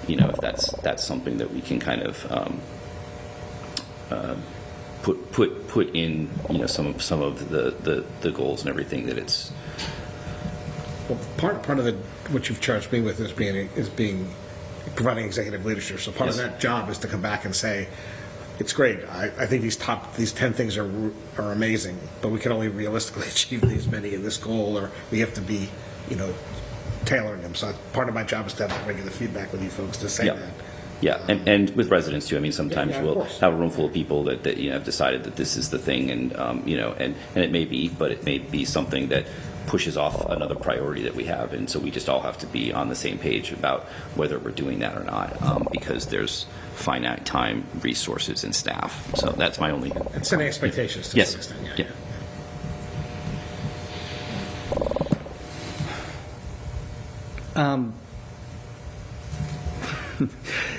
if that's something that we can kind of put in, some of the goals and everything that it's. Well, part of what you've charged me with is providing executive leadership. So part of that job is to come back and say, it's great. I think these 10 things are amazing, but we can only realistically achieve these many in this goal, or we have to be, tailoring them. So part of my job is to have regular feedback with you folks to say that. Yeah, and with residents too. I mean, sometimes of we'll course. have a room full of people that have decided that this is the thing, and and it may be, but it may be something that pushes off another priority that we have, and so we just all have to be on the same page about whether we're doing that or not, because there's finite time, resources, and staff. So that's my only. And setting expectations to some extent. Yeah.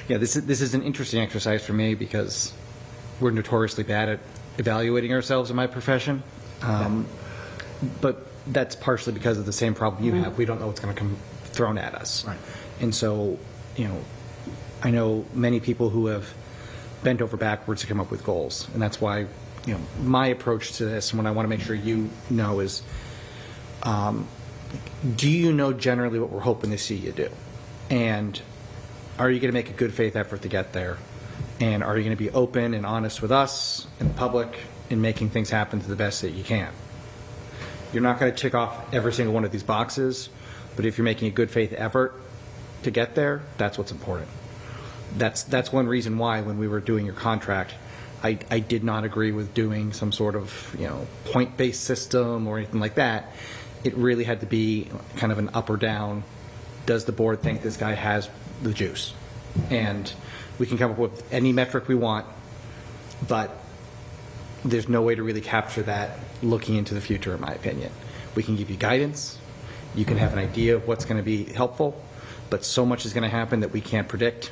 Yeah, this is an interesting exercise for me because we're notoriously bad at evaluating ourselves in my profession. But that's partially because of the same problem you have. We don't know what's going to come thrown at us. Right. And so, I know many people who have bent over backwards to come up with goals. And that's why, my approach to this, and what I want to make sure you know is, do you know generally what we're hoping to see you do? And are you going to make a good faith effort to get there? And are you going to be open and honest with us and the public in making things happen to the best that you can? You're not going to tick off every single one of these boxes, but if you're making a good faith effort to get there, that's what's important. That's one reason why when we were doing your contract, I did not agree with doing some sort of, point-based system or anything like that. It really had to be kind of an up or down. Does the board think this guy has the juice? And we can come up with any metric we want, but there's no way to really capture that looking into the future, in my opinion. We can give you guidance. You can have an idea of what's going to be helpful, but so much is going to happen that we can't predict.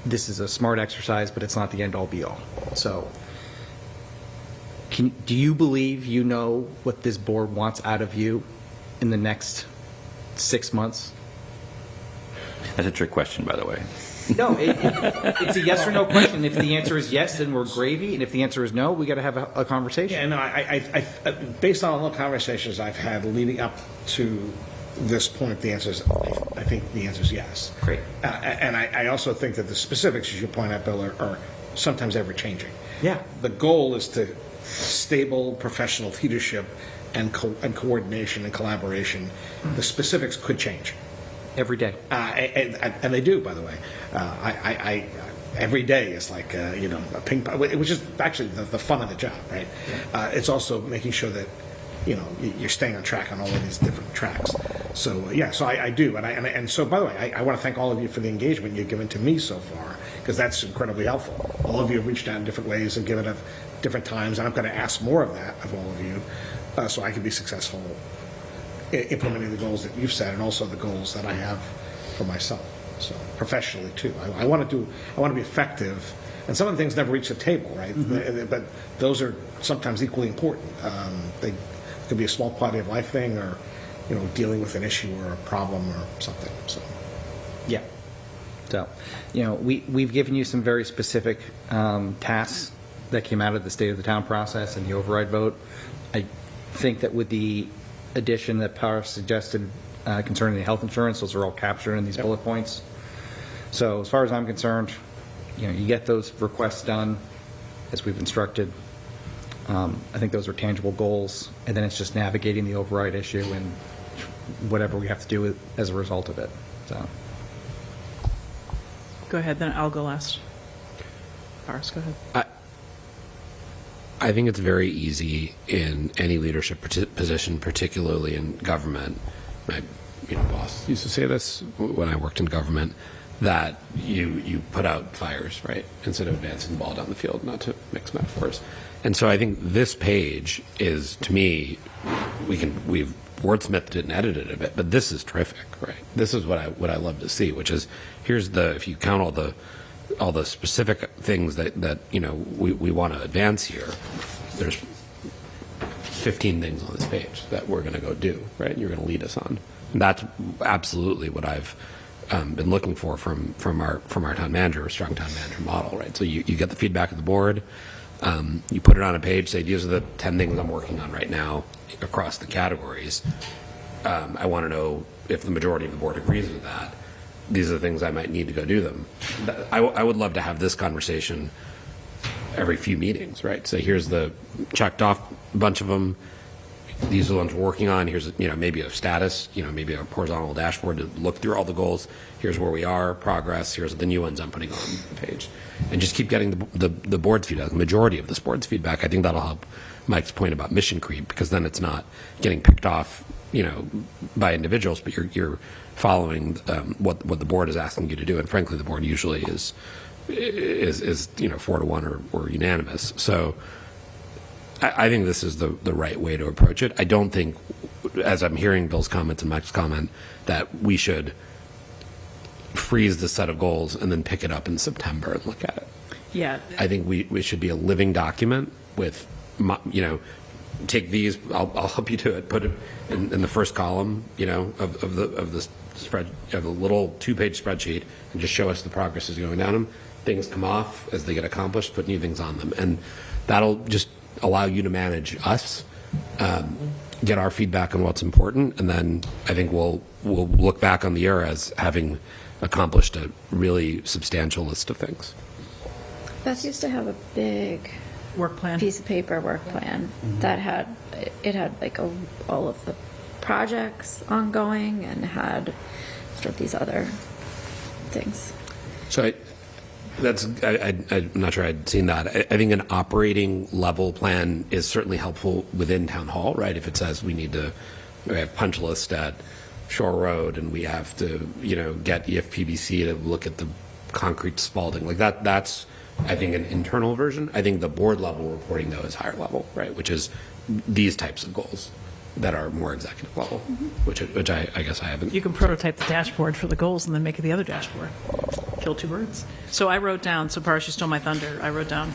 This is a smart exercise, but it's not the end-all, be-all. So do you believe you know what this board wants out of you in the next 6 months? That's a trick question, by the way. No, it's a yes or no question. If the answer is yes, then we're gravy, and if the answer is no, we got to have a conversation. Yeah, no, I based on all the conversations I've had leading up to this point, the answer is, I think the answer is yes. Great. And I also think that the specifics, as you point out, Bill, are sometimes ever-changing. Yeah. The goal is to stable professional leadership and coordination and collaboration. The specifics could change. Every day. And they do, by the way. Every day is like, a ping pong, which is actually the fun of the job, right? It's also making sure that, you're staying on track on all of these different tracks. So, so I do. And so, by the way, I want to thank all of you for the engagement you've given to me so far, because that's incredibly helpful. All of you have reached out in different ways and given at different times, and I'm going to ask more of that of all of you so I can be successful implementing the goals that you've set and also the goals that I have for myself. So professionally too, I want to be effective, and some of the things never reach the table, right? Mm-hmm. But those are sometimes equally important. They could be a small quality of life thing, or dealing with an issue or a problem or something. So yeah. So we've given you some very specific tasks that came out of the state of the town process and the override vote. I think that with the addition that Power suggested concerning the health insurance, those are all captured in these bullet points. So as far as I'm concerned, you get those requests done as we've instructed. I think those are tangible goals, and then it's just navigating the override issue and whatever we have to do as a result of it. So Go ahead, then I'll go last. Boris, go ahead. I think it's very easy in any leadership position, particularly in government. My boss used to say this when I worked in government, that you put out fires, right, instead of advancing the ball down the field, not to mix metaphors. And so I think this page is, to me, we've wordsmithed it and edited it a bit, but this is terrific, right? This is what I love to see, which is, if you count all the specific things that we want to advance here, there's 15 things on this page that we're going to go do, right? And you're going to lead us on. And that's absolutely what I've been looking for from our town manager, a strong town manager model, right? So you get the feedback of the board, you put it on a page, say these are the 10 things I'm working on right now across the categories. I want to know if the majority of the board agrees with that. These are the things I might need to go do them. I would love to have this conversation every few meetings, right? So here's the checked off bunch of them. These are the ones we're working on. Here's maybe a status, maybe a horizontal dashboard to look through all the goals. Here's where we are, progress. Here's the new ones I'm putting on the page, and just keep getting the board's feedback. The majority of this board's feedback. I think that'll help Mike's point about mission creep, because then it's not getting picked off, by individuals, but you're following what the board is asking you to do. And frankly, the board usually is 4-1 or unanimous. So I think this is the right way to approach it. I don't think, as I'm hearing Bill's comments and Mike's comment, that we should freeze the set of goals and then pick it up in September and look at it. Yeah. I think we should be a living document with, take these, I'll help you do it, put it in the first column, of the spread, of a little 2-page spreadsheet, and just show us the progress is going down them. Things come off as they get accomplished, put new things on them. And that'll just allow you to manage us, get our feedback on what's important, and then I think we'll look back on the year as having accomplished a really substantial list of things. Beth used to have a big Work plan? piece of paper work plan that had, it had like all of the projects ongoing and had sort of these other things. So I'm not sure I'd seen that. I think an operating level plan is certainly helpful within town hall, right? If it says we have punch list at Shore Road and we have to, get EFPBC to look at the concrete spalding, like that's, I think, an internal version. I think the board level reporting, though, is higher level, right? Which is these types of goals that are more executive level, which I guess I haven't. You can prototype the dashboard for the goals and then make it the other dashboard. Kill two birds. So I wrote down, so Parsha stole my thunder, I wrote down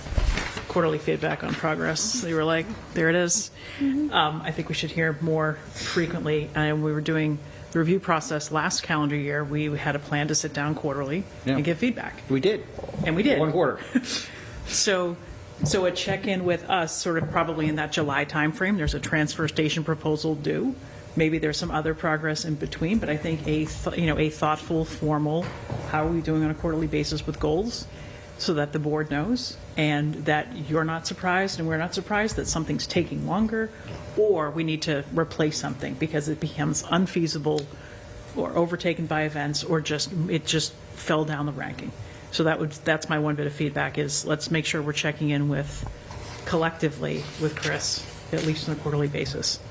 quarterly feedback on progress. They were like, there it is. I think we should hear more frequently. And we were doing the review process last calendar year. We had a plan to sit down quarterly Yeah. and give feedback. We did. And we did. 1 quarter. So a check-in with us, sort of probably in that July timeframe. There's a transfer station proposal due. Maybe there's some other progress in between, but I think a thoughtful, formal, how are we doing on a quarterly basis with goals, so that the board knows, and that you're not surprised and we're not surprised that something's taking longer, or we need to replace something because it becomes unfeasible or overtaken by events, or it just fell down the ranking. So that's my one bit of feedback is let's make sure we're checking in collectively with Chris, at least on a quarterly basis.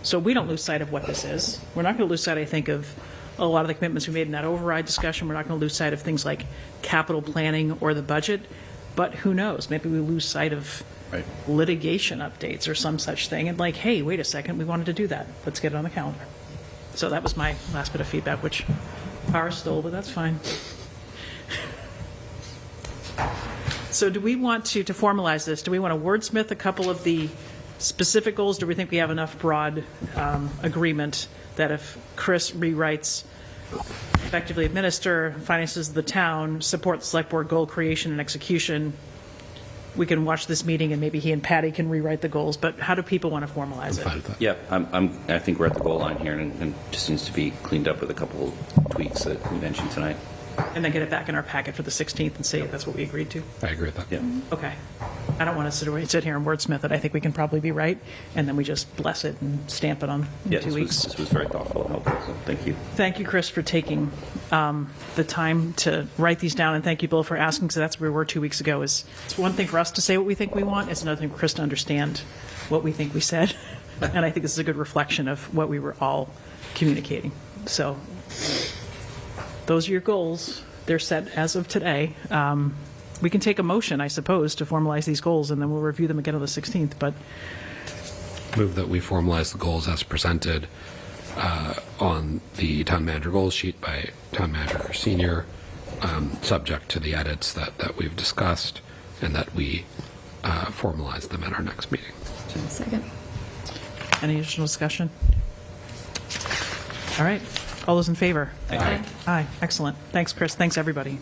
So we don't lose sight of what this is. We're not going to lose sight, I think, of a lot of the commitments we made in that override discussion. We're not going to lose sight of things like capital planning or the budget. But who knows? Maybe we lose sight of litigation updates or some such thing. And like, hey, wait a second, we wanted to do that. Let's get it on the calendar. So that was my last bit of feedback, which Power stole, but that's fine. So do we want to formalize this? Do we want to wordsmith a couple of the specific goals? Do we think we have enough broad agreement that if Chris rewrites effectively administer, finances of the town, support the select board goal creation and execution, we can watch this meeting and maybe he and Patty can rewrite the goals, but how do people want to formalize it? Yeah, I think we're at the goal line here, and just needs to be cleaned up with a couple tweaks that we mentioned tonight. And then get it back in our packet for the 16th and say that's what we agreed to? I agree with that. Yeah. Okay. I don't want to sit here and wordsmith it. I think we can probably be right, and then we just bless it and stamp it on in 2 weeks. This was very thoughtful and helpful, so thank you. Thank you, Chris, for taking the time to write these down, and thank you, Bill, for asking, because that's where we were 2 weeks ago. It's one thing for us to say what we think we want. It's another thing for Chris to understand what we think we said, and I think this is a good reflection of what we were all communicating. So those are your goals. They're set as of today. We can take a motion, I suppose, to formalize these goals, and then we'll review them again on the 16th. But Move that we formalize the goals as presented on the town manager goals sheet by town manager senior, subject to the edits that we've discussed, and that we formalize them at our next meeting. Second. any additional discussion? All right. All those in favor? Aye. Aye. Excellent. Thanks, Chris. Thanks, everybody.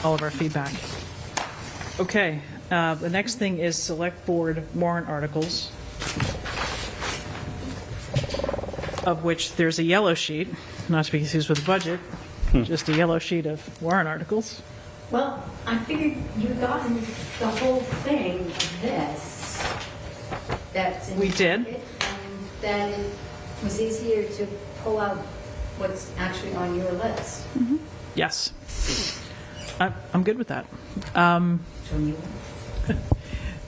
All of our feedback. Okay. The next thing is select board warrant articles, of which there's a yellow sheet, not to be confused with the budget, just a yellow sheet of warrant articles. Well, I figured you'd gotten the whole thing of this. That's in We the did. packet, and then it was easier to pull out what's actually on your list. Yes. I'm good with that. So you-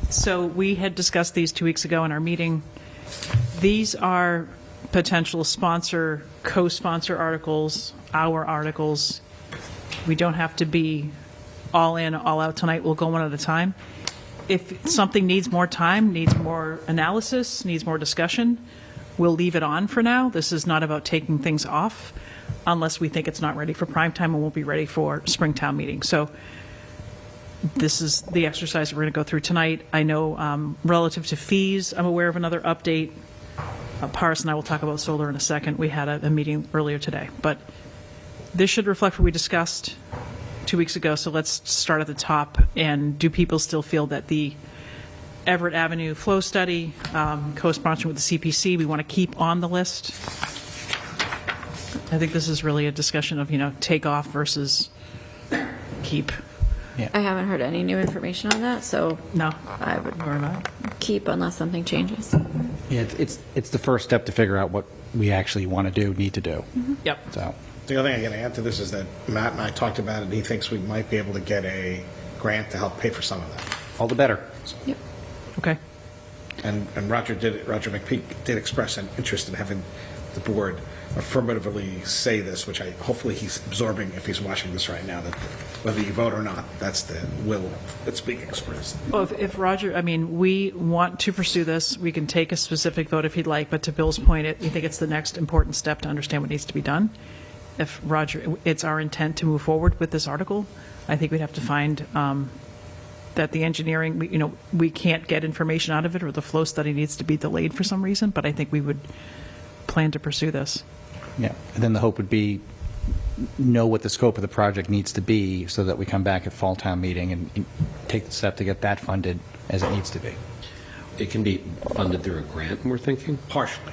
So we had discussed these 2 weeks ago in our meeting. These are potential sponsor, co-sponsor articles, our articles. We don't have to be all in, all out tonight. We'll go one at a time. If something needs more time, needs more analysis, needs more discussion, we'll leave it on for now. This is not about taking things off unless we think it's not ready for prime time and won't be ready for Springtown meeting. So this is the exercise that we're going to go through tonight. I know relative to fees, I'm aware of another update. Paris and I will talk about solar in a second. We had a meeting earlier today. But this should reflect what we discussed 2 weeks ago. So let's start at the top. And do people still feel that the Everett Avenue flow study, co-sponsored with the CPC, we want to keep on the list? I think this is really a discussion of, take off versus keep. Yeah. I haven't heard any new information on that, so No, I would nor have I. keep unless something changes. Yeah, it's the first step to figure out what we actually want to do, need to do. Yep. So, The other thing I'm going to add to this is that Matt and I talked about it, and he thinks we might be able to get a grant to help pay for some of that. all the better. Yep. Okay. And Roger McPeak did express an interest in having the board affirmatively say this, which hopefully he's absorbing if he's watching this right now, that whether you vote or not, that's the will that's being expressed. Well, if Roger, I mean, we want to pursue this, we can take a specific vote if he'd like, but to Bill's point, we think it's the next important step to understand what needs to be done. If Roger, it's our intent to move forward with this article, I think we'd have to find that the engineering, we can't get information out of it, or the flow study needs to be delayed for some reason, but I think we would plan to pursue this. Yeah, and then the hope would be know what the scope of the project needs to be so that we come back at fall town meeting and take the step to get that funded as it needs to be. It can be funded through a grant, we're thinking? Partially.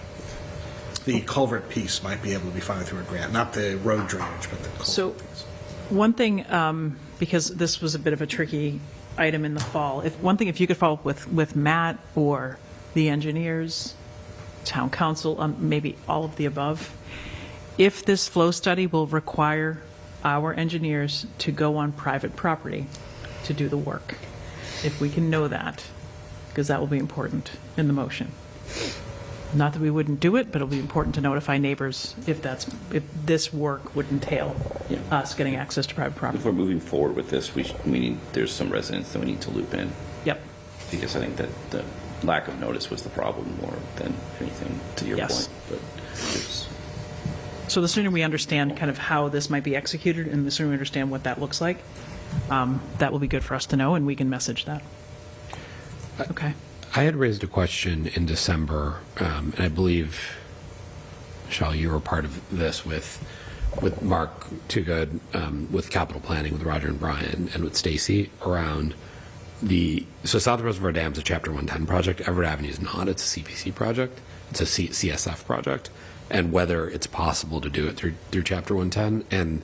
The culvert piece might be able to be funded through a grant, not the road drainage, but the culvert So, piece. one thing, because this was a bit of a tricky item in the fall, if you could follow up with Matt or the engineers, town council, maybe all of the above, if this flow study will require our engineers to go on private property to do the work, if we can know that, because that will be important in the motion. Not that we wouldn't do it, but it'll be important to notify neighbors if this work would entail us getting access to private If property. we're moving forward with this, we need, there's some residents that we need to loop in, Yep. because I think that the lack of notice was the problem more than anything, to your Yes. point. But it's, So the sooner we understand kind of how this might be executed, and the sooner we understand what that looks like, that will be good for us to know, and we can message that. Okay. I had raised a question in December, and I believe, Michelle, you were part of this with Mark Toogood, with capital planning, with Roger and Brian, and with Stacy around so South Reservoir Dam's a Chapter 110 project. Everett Avenue is not. It's a CPC project. It's a CSF project. And whether it's possible to do it through Chapter 110. And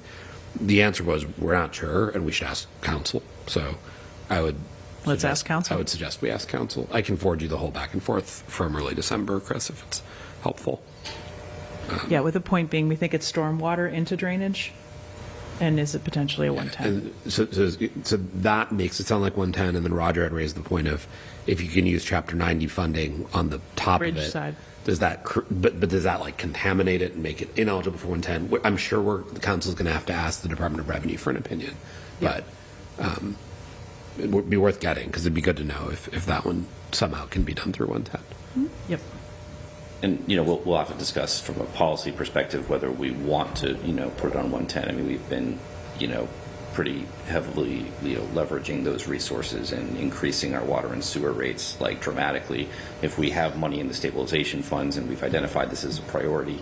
the answer was, we're not sure, and we should ask council. So I would... Let's ask council. I would suggest we ask council. I can forward you the whole back and forth from early December, Chris, if it's helpful. Yeah, with the point being, we think it's stormwater into drainage, and is it potentially a 110? And so that makes it sound like 110, and then Roger had raised the point of if you can use Chapter 90 funding on the top Bridge of it. side. Does that, but does that like contaminate it and make it ineligible for 110? I'm sure the council's going to have to ask the Department of Revenue for an opinion, Yeah. but it would be worth getting, because it'd be good to know if that one somehow can be done through 110. Yep. and, we'll have to discuss from a policy perspective whether we want to, put it on 110. I mean, we've been, pretty heavily, leveraging those resources and increasing our water and sewer rates like dramatically. If we have money in the stabilization funds and we've identified this as a priority,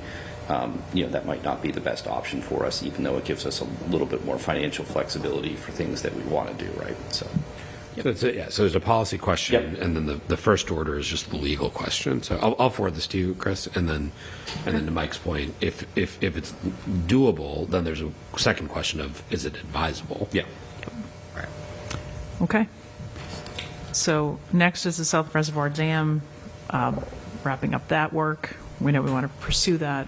that might not be the best option for us, even though it gives us a little bit more financial flexibility for things that we want to do, right? So, So there's a policy question, Yep. and then the first order is just the legal question. So I'll forward this to you, Chris, and then to Mike's point, if it's doable, then there's a second question of, is it advisable? yeah. Okay. So next is the South Reservoir Dam, wrapping up that work. We know we want to pursue that.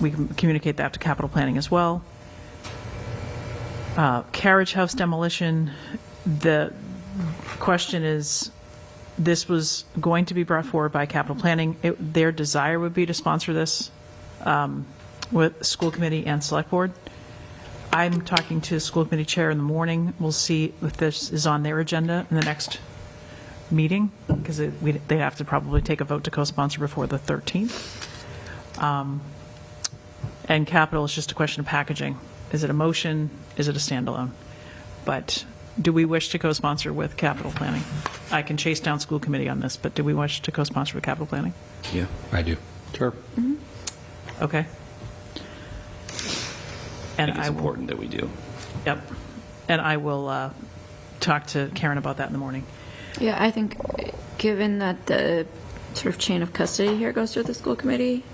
We can communicate that to capital planning as well. Carriage house demolition, the question is, this was going to be brought forward by capital planning. Their desire would be to sponsor this with school committee and select board. I'm talking to the school committee chair in the morning. We'll see if this is on their agenda in the next meeting, because they have to probably take a vote to co-sponsor before the 13th. And capital is just a question of packaging. Is it a motion? Is it a standalone? But do we wish to co-sponsor with capital planning? I can chase down school committee on this, but do we wish to co-sponsor with capital planning? Yeah, I do. Sure. Okay. I And think it's I will, important that we do. yep. And I will talk to Karen about that in the morning. Yeah, I think given that the sort of chain of custody here goes through the school committee,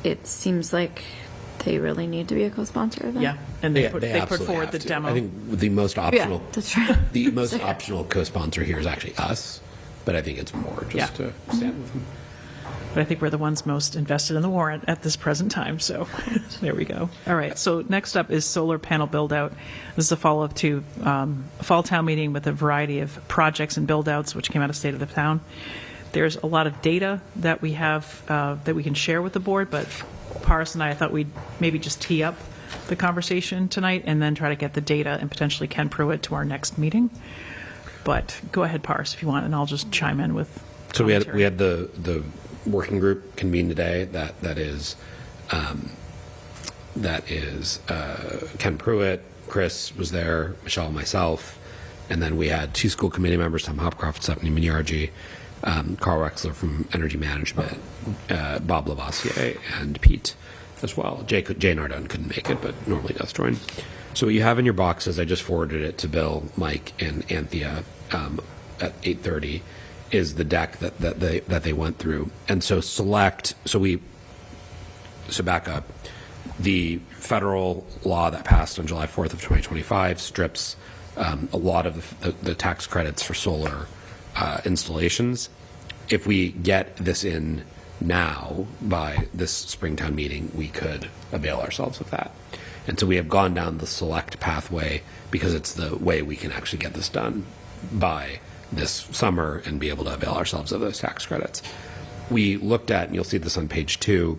it seems like they really need to be a co-sponsor then? Yeah, and they put absolutely forward have the to. demo. I think the most optional, that's right. the most optional co-sponsor here is actually us, but I think it's more just Yeah. to stand with them. But I think we're the ones most invested in the warrant at this present time, so there we go. All right, so next up is solar panel build-out. This is a follow-up to a fall town meeting with a variety of projects and build-outs, which came out of State of the Town. There's a lot of data that we have that we can share with the board, but Paris and I thought we'd maybe just tee up the conversation tonight and then try to get the data and potentially Ken Pruitt to our next meeting. But go ahead, Paris, if you want, and I'll just chime in with So we commentary. had the working group convene today. That is Ken Pruitt, Chris was there, Michelle, myself, and then we had 2 school committee members, Tom Hopcroft, Stephanie Minyarji, Carl Wexler from Energy Management, Bob Lavoisier, and Pete as well. Jay Nardone couldn't make it, but normally does join. So what you have in your boxes, I just forwarded it to Bill, Mike, and Anthea at 8:30, is the deck that they went through. And so back up. The federal law that passed on July 4th of 2025 strips a lot of the tax credits for solar installations. If we get this in now by this Springtown meeting, we could avail ourselves of that. And so we have gone down the select pathway because it's the way we can actually get this done by this summer and be able to avail ourselves of those tax credits. We looked at, and you'll see this on page 2,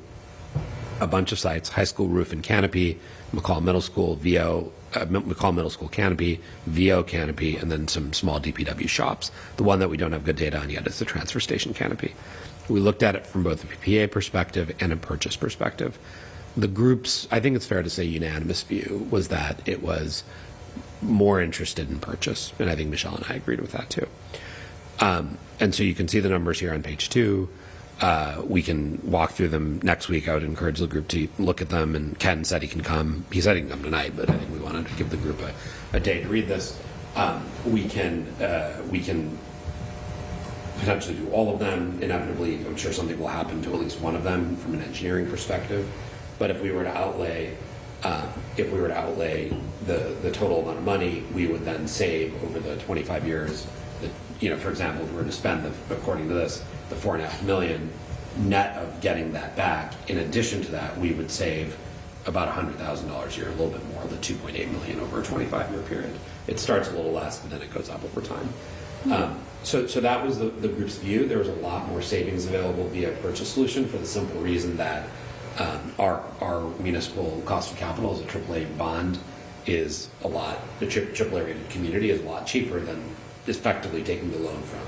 a bunch of sites: high school roof and canopy, McCall Middle School, McCall Middle School canopy, VO canopy, and then some small DPW shops. The one that we don't have good data on yet is the transfer station canopy. We looked at it from both a PPA perspective and a purchase perspective. The group's, I think it's fair to say, unanimous view was that it was more interested in purchase, and I think Michelle and I agreed with that too. And so you can see the numbers here on page 2. We can walk through them next week. I would encourage the group to look at them, and Ken said he can come. He said he can come tonight, but I think we wanted to give the group a day to read this. We can potentially do all of them. Inevitably, I'm sure something will happen to at least one of them from an engineering perspective. But if we were to outlay the total amount of money, we would then save over the 25 years. For example, if we were to spend, according to this, the $4.5 million net of getting that back. In addition to that, we would save about $100,000 a year, a little bit more, the $2.8 million over a 25-year period. It starts a little less, but then it goes up over time. So that was the group's view. There was a lot more savings available via purchase solution for the simple reason that our municipal cost of capital as a AAA bond is a lot, the AAA rated community is a lot cheaper than effectively taking the loan from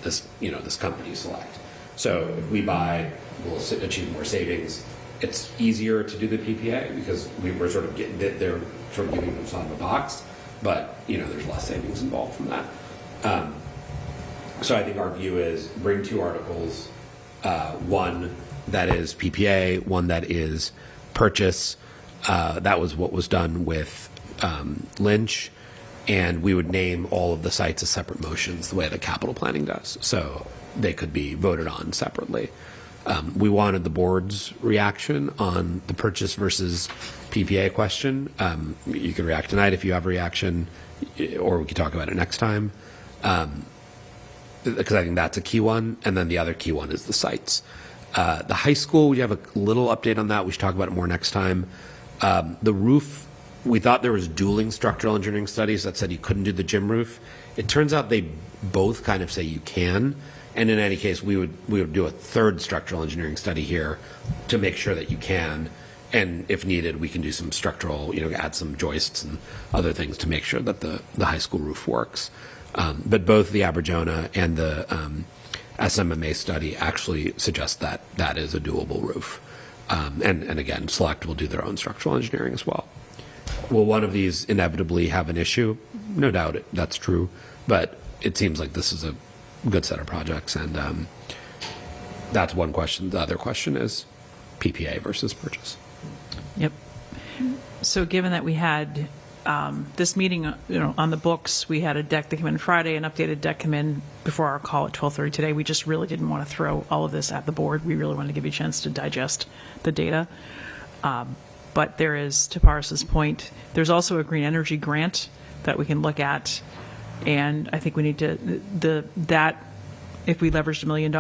this company Select. So if we buy, we'll achieve more savings. It's easier to do the PPA because we're sort of getting, they're sort of giving them some of a box, but there's less savings involved from that. So I think our view is bring 2 articles, one that is PPA, one that is purchase. That was what was done with Lynch, and we would name all of the sites as separate motions the way that capital planning does, so they could be voted on separately. We wanted the board's reaction on the purchase versus PPA question. You can react tonight if you have a reaction, or we could talk about it next time, because I think that's a key one. And then the other key one is the sites. The high school, we have a little update on that. We should talk about it more next time. The roof, we thought there was dueling structural engineering studies that said you couldn't do the gym roof. It turns out they both kind of say you can. And in any case, we would do a third structural engineering study here to make sure that you can. And if needed, we can do some structural, add some joists and other things to make sure that the high school roof works. But both the Aberjona and the SMMA study actually suggest that that is a doable roof. And again, Select will do their own structural engineering as well. Will one of these inevitably have an issue? No doubt that's true. But it seems like this is a good set of projects, and that's one question. The other question is PPA versus purchase. Yep. So given that we had this meeting, on the books, we had a deck that came in Friday, an updated deck come in before our call at 12:30 today. We just really didn't want to throw all of this at the board. We really wanted to give you a chance to digest the data. But there is, to Paris's point, there's also a green energy grant that we can look at. And I think we need to, if we leveraged $1 million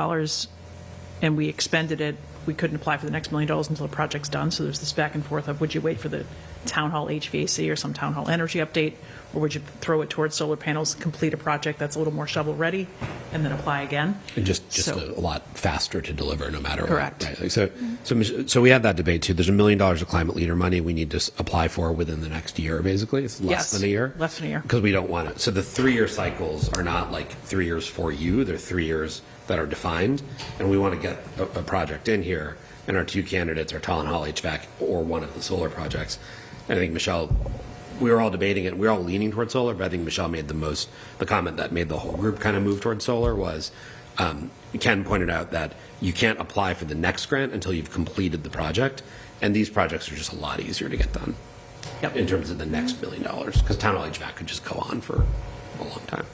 and we expended it, we couldn't apply for the next $1 million until the project's done. So there's this back and forth of, would you wait for the town hall HVAC or some town hall energy update, or would you throw it towards solar panels, complete a project that's a little more shovel ready, and then apply again? And just So- a lot faster to deliver no matter Correct. what. Right? Like, so we had that debate too. There's $1 million of climate leader money we need to apply for within the next year, basically. It's less Yes, than a year. less than a year. Because we don't want it. So the 3-year cycles are not like 3 years for you. They're 3 years that are defined. And we want to get a project in here. And our 2 candidates are Town Hall HVAC or one of the solar projects. And I think Michelle, we were all debating it. We were all leaning towards solar, but I think Michelle made the comment that made the whole group kind of move towards solar was, Ken pointed out that you can't apply for the next grant until you've completed the project. And these projects are just a lot easier to get done. Yep. In terms of the next $1 million, because Town Hall HVAC could just go on for a long time.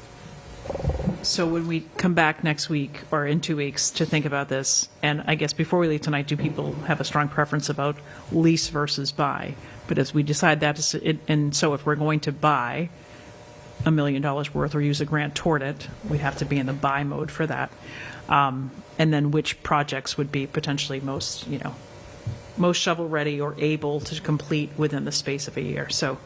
So when we come back next week or in 2 weeks to think about this, and I guess before we leave tonight, do people have a strong preference about lease versus buy? But as we decide that, and so if we're going to buy $1 million worth or use a grant toward it, we'd have to be in the buy mode for that. And then which projects would be potentially most shovel ready or able to complete within the space of a year. So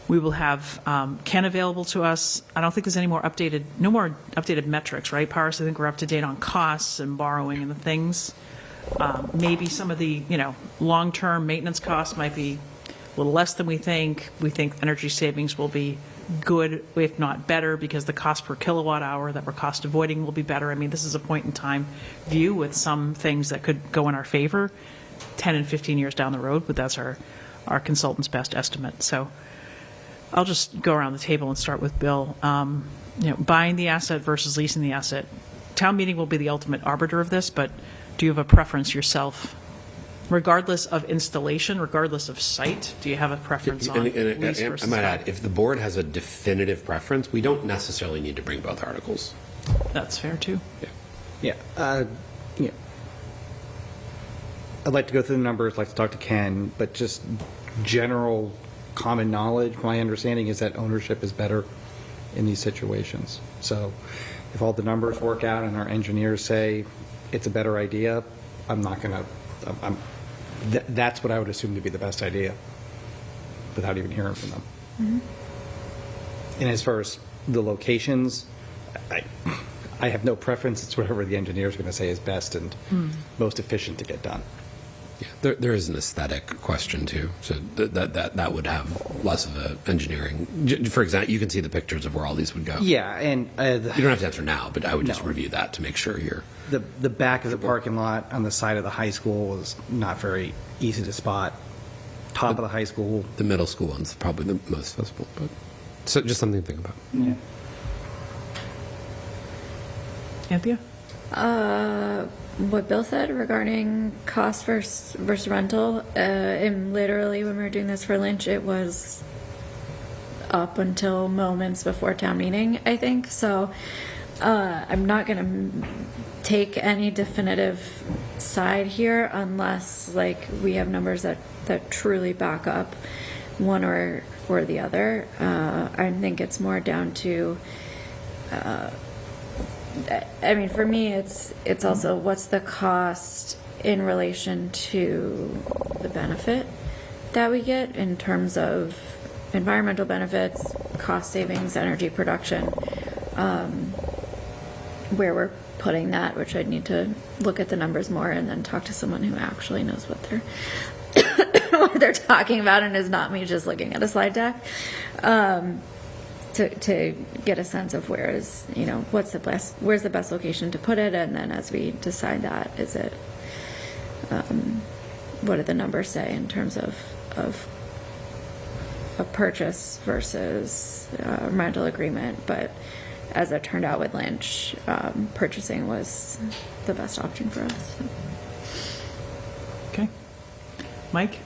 we will have Ken available to us. I don't think there's no more updated metrics, right, Paris? I think we're up to date on costs and borrowing and the things. Maybe some of the, long-term maintenance costs might be a little less than we think. We think energy savings will be good, if not better, because the cost per kilowatt hour that we're cost avoiding will be better. I mean, this is a point in time view with some things that could go in our favor 10 and 15 years down the road, but that's our consultant's best estimate. So I'll just go around the table and start with Bill. Buying the asset versus leasing the asset. Town meeting will be the ultimate arbiter of this, but do you have a preference yourself? Regardless of installation, regardless of site, do you have a preference on lease versus I might buy? add, if the board has a definitive preference, we don't necessarily need to bring both articles. That's fair, too. Yeah. I'd like to go through the numbers, like to talk to Ken, but just general common knowledge, my understanding is that ownership is better in these situations. So if all the numbers work out and our engineers say it's a better idea, that's what I would assume to be the best idea without even hearing from them. Mm-hmm. And as far as the locations, I have no preference. It's whatever the engineer is going to say is best and most efficient to get done. Yeah, there is an aesthetic question too, so that would have less of a engineering. For example, you can see the pictures of where all these would go. Yeah, and You don't have to answer now, but I would just review that to make sure you're. the back of the parking lot on the side of the high school was not very easy to spot. Top of the high school. The middle school one's probably the most visible, but so just something to think about. Yeah. Anthea? What Bill said regarding cost versus rental, and literally when we were doing this for Lynch, it was up until moments before town meeting, I think. So I'm not going to take any definitive side here unless we have numbers that truly back up one or the other. I think it's more down to for me, it's also what's the cost in relation to the benefit that we get in terms of environmental benefits, cost savings, energy production, where we're putting that, which I'd need to look at the numbers more and then talk to someone who actually knows what they're talking about and is not me just looking at a slide deck. To get a sense of where's the best location to put it, and then as we decide that, is it what do the numbers say in terms of a purchase versus a rental agreement? But as it turned out with Lynch, purchasing was the best option for us. Okay. Mike?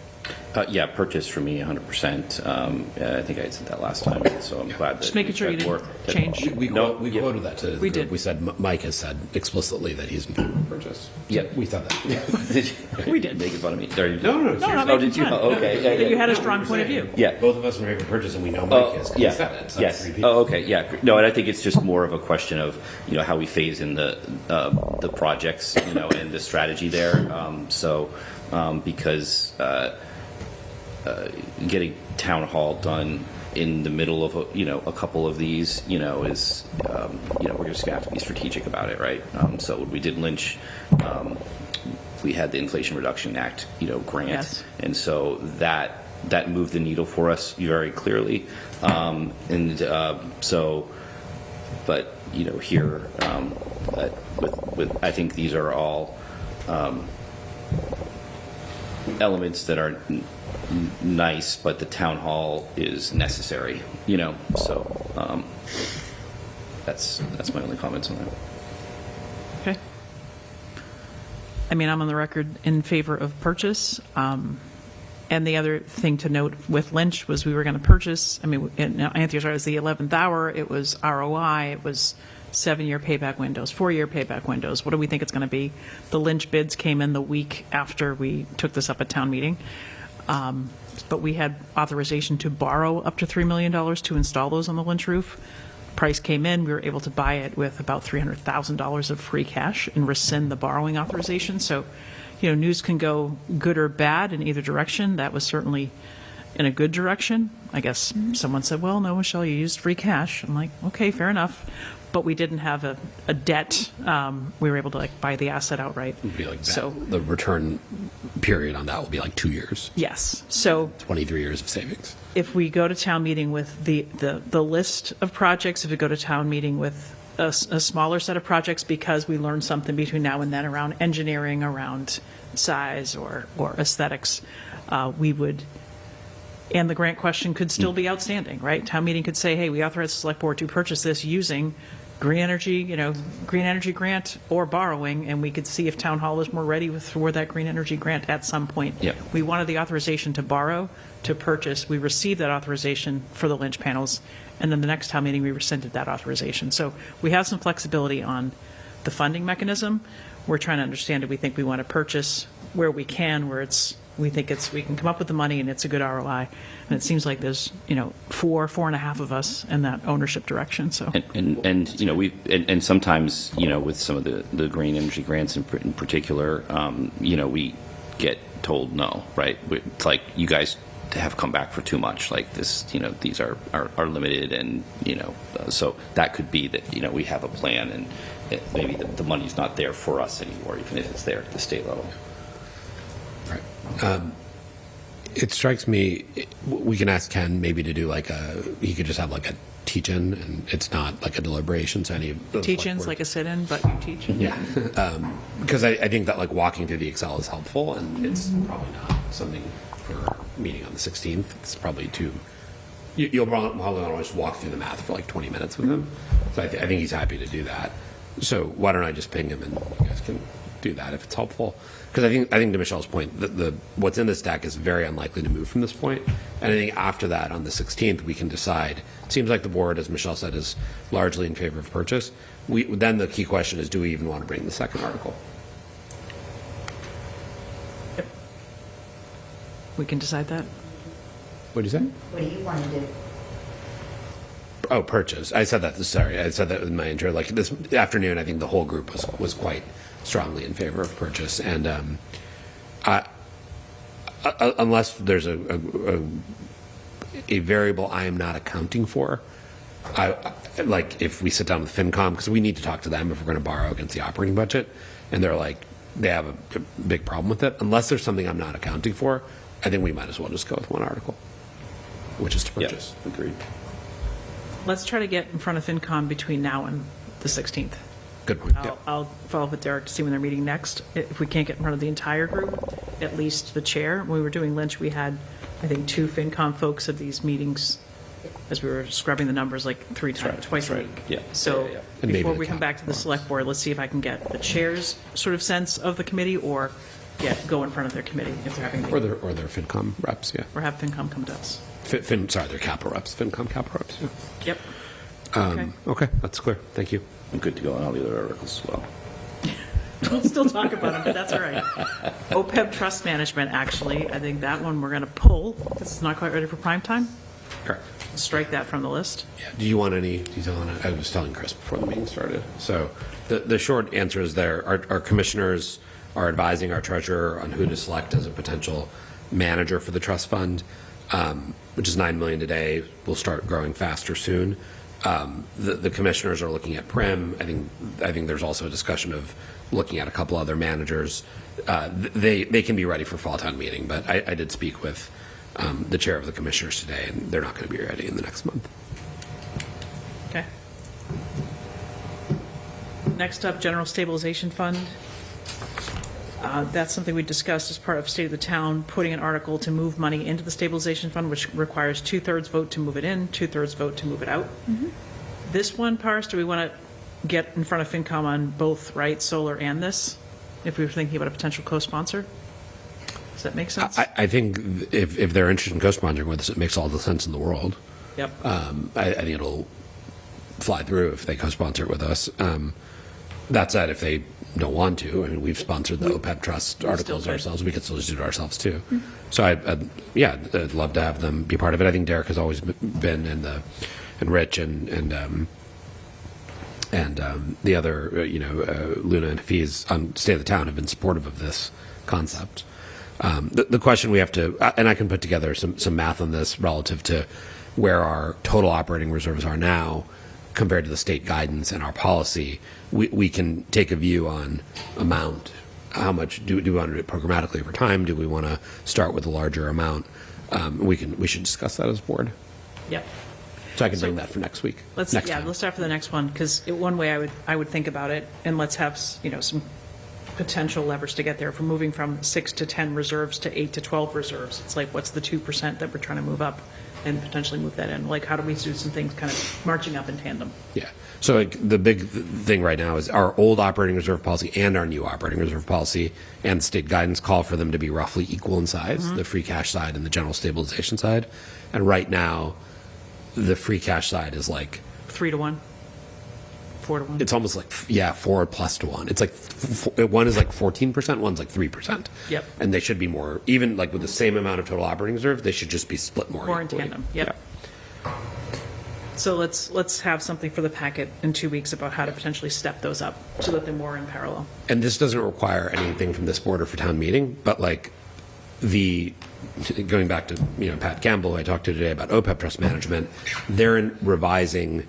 Yeah, purchase for me 100%. I think I had said that last time, so I'm glad that. Just making sure you that didn't change. We quoted that to the We group. did. We said, Mike has said explicitly that he's in favor of purchase. Yep. We said that. Did you? We did. Making fun of me. No, No, not Oh, making did you? fun. Oh, okay. Yeah, That you yeah. had a strong point of view. Yeah. Both of us are in favor of purchase, and we know Mike is. 'Cause Yeah. he said it. So that's Yes. three people. Oh, okay. Yeah. No, and I think it's just more of a question of how we phase in the projects, and the strategy there. Because getting town hall done in the middle of a couple of these, is we're just gonna have to be strategic about it, right? So when we did Lynch, we had the Inflation Reduction Act, grant, Yes. and so that moved the needle for us very clearly, but here with I think these are all elements that are nice, but the town hall is necessary, so that's my only comments on that. Okay. I mean, I'm on the record in favor of purchase. And the other thing to note with Lynch was we were going to purchase, Anthony was right, it was the 11th hour, it was ROI, it was 7-year payback windows, 4-year payback windows. What do we think it's going to be? The Lynch bids came in the week after we took this up at town meeting. But we had authorization to borrow up to $3 million to install those on the Lynch roof. Price came in, we were able to buy it with about $300,000 of free cash and rescind the borrowing authorization. So, news can go good or bad in either direction. That was certainly in a good direction. I guess someone said, well, no, Michelle, you used free cash. I'm like, okay, fair enough. But we didn't have a debt. We were able to buy the asset outright. It'd be like that. So, The return period on that will be like 2 years, yes. So 23 years of savings. if we go to town meeting with the list of projects, if we go to town meeting with a smaller set of projects because we learned something between now and then around engineering, around size or aesthetics, we would, and the grant question could still be outstanding, right? Town meeting could say, hey, we authorize the select board to purchase this using green energy grant or borrowing, and we could see if town hall is more ready for that green energy grant at some point. Yep. We wanted the authorization to borrow, to purchase. We received that authorization for the Lynch panels, and then the next town meeting, we rescinded that authorization. So we have some flexibility on the funding mechanism. We're trying to understand, do we think we want to purchase where we can, where we can come up with the money and it's a good ROI. And it seems like there's, 4 and a half of us in that ownership direction, so. And sometimes with some of the green energy grants in particular, we get told no, right? It's like you guys have come back for too much, like this, these are limited, and so that could be that we have a plan and maybe the money's not there for us anymore, even if it's there at the state level. Right. It strikes me, we can ask Ken maybe to do he could just have a teach-in, and it's not like a deliberation, so any of the Teach-ins, like a sit-in, but you teach. Yeah. Because I think that walking through the Excel is helpful, and it's probably not something for a meeting on the 16th. It's probably you'll probably want to just walk through the math for 20 minutes with him. So I think he's happy to do that. So why don't I just ping him and you guys can do that if it's helpful? Because I think to Michelle's point, what's in this deck is very unlikely to move from this point. And I think after that, on the 16th, we can decide. It seems like the board, as Michelle said, is largely in favor of purchase. Then the key question is, do we even want to bring the second article? Yep. We can decide that. What do you say? What do you want to do? Oh, purchase. I said that. Sorry, I said that in my intro. This afternoon, I think the whole group was quite strongly in favor of purchase, and unless there's a variable I am not accounting for, if we sit down with FinCom, because we need to talk to them if we're going to borrow against the operating budget, and they have a big problem with it. Unless there's something I'm not accounting for, I think we might as well just go with one article, which is to purchase. Yeah, agreed. Let's try to get in front of FinCom between now and the 16th. Good point. I'll follow up with Derek to see when they're meeting next. If we can't get in front of the entire group, at least the chair. When we were doing Lynch, we had, I think, 2 FinCom folks at these meetings as we were scrubbing the numbers twice a week. Yeah. So Yeah. And maybe before the we come cap back to the bonus. select board, let's see if I can get the chair's sort of sense of the committee or go in front of their committee if they're having a Or meeting. their FinCom reps, yeah. Or have FinCom come to us. Sorry, their capital reps, FinCom capital reps, yeah. Yep. Okay. Okay, that's clear. Thank you. I'm good to go on all the other articles as well. We'll still talk about them, but that's all right. OPEB trust management, actually, I think that one we're going to pull because it's not quite ready for prime time. Correct. Strike that from the list. Yeah. Do you want any detail on it? I was telling Chris before the meeting started. So the short answer is our commissioners are advising our treasurer on who to select as a potential manager for the trust fund, which is $9 million today. We'll start growing faster soon. The commissioners are looking at Prim. I think there's also a discussion of looking at a couple other managers. They can be ready for fall town meeting, but I did speak with the chair of the commissioners today, and they're not going to be ready in the next month. Okay. Next up, General Stabilization Fund. That's something we discussed as part of State of the Town, putting an article to move money into the stabilization fund, which requires 2/3 vote to move it in, 2/3 vote to move it out. This one, Paris, do we want to get in front of FinCom on both, right, solar and this, if we were thinking about a potential co-sponsor? Does that make sense? I think if they're interested in co-sponsoring with us, it makes all the sense in the world. Yep. I think it'll fly through if they co-sponsor it with us. That said, if they don't want to, I mean, we've sponsored the OPEB trust articles ourselves. We could still just do it ourselves too. So I'd love to have them be part of it. I think Derek has always been, and Rich and the other, Luna and Hafiz on State of the Town have been supportive of this concept. The question we have to, and I can put together some math on this relative to where our total operating reserves are now compared to the state guidance and our policy. We can take a view on amount. How much do we want to do it programmatically over time? Do we want to start with a larger amount? We should discuss that as a board. Yep. So I can bring that for next week. Let's next time. start for the next one, because one way I would think about it, and let's have some potential leverage to get there. If we're moving from 6 to 10 reserves to 8 to 12 reserves, it's like, what's the 2% that we're trying to move up and potentially move that in? Like, how do we do some things kind of marching up in tandem? Yeah. So the big thing right now is our old operating reserve policy and our new operating reserve policy and state guidance call for them to be roughly equal in size, the free cash side and the general stabilization side. And right now, the free cash side is like 3 to 1, 4 to 1. it's almost like 4 plus to 1. It's like one is like 14%, one's like 3%. Yep. And they should be more, even like with the same amount of total operating reserve, they should just be split more in equally. tandem. Yep. So let's have something for the packet in 2 weeks about how to potentially step those up so that they're more in parallel. And this doesn't require anything from this board or for town meeting, but like going back to Pat Campbell, who I talked to today about OPEB trust management, they're revising.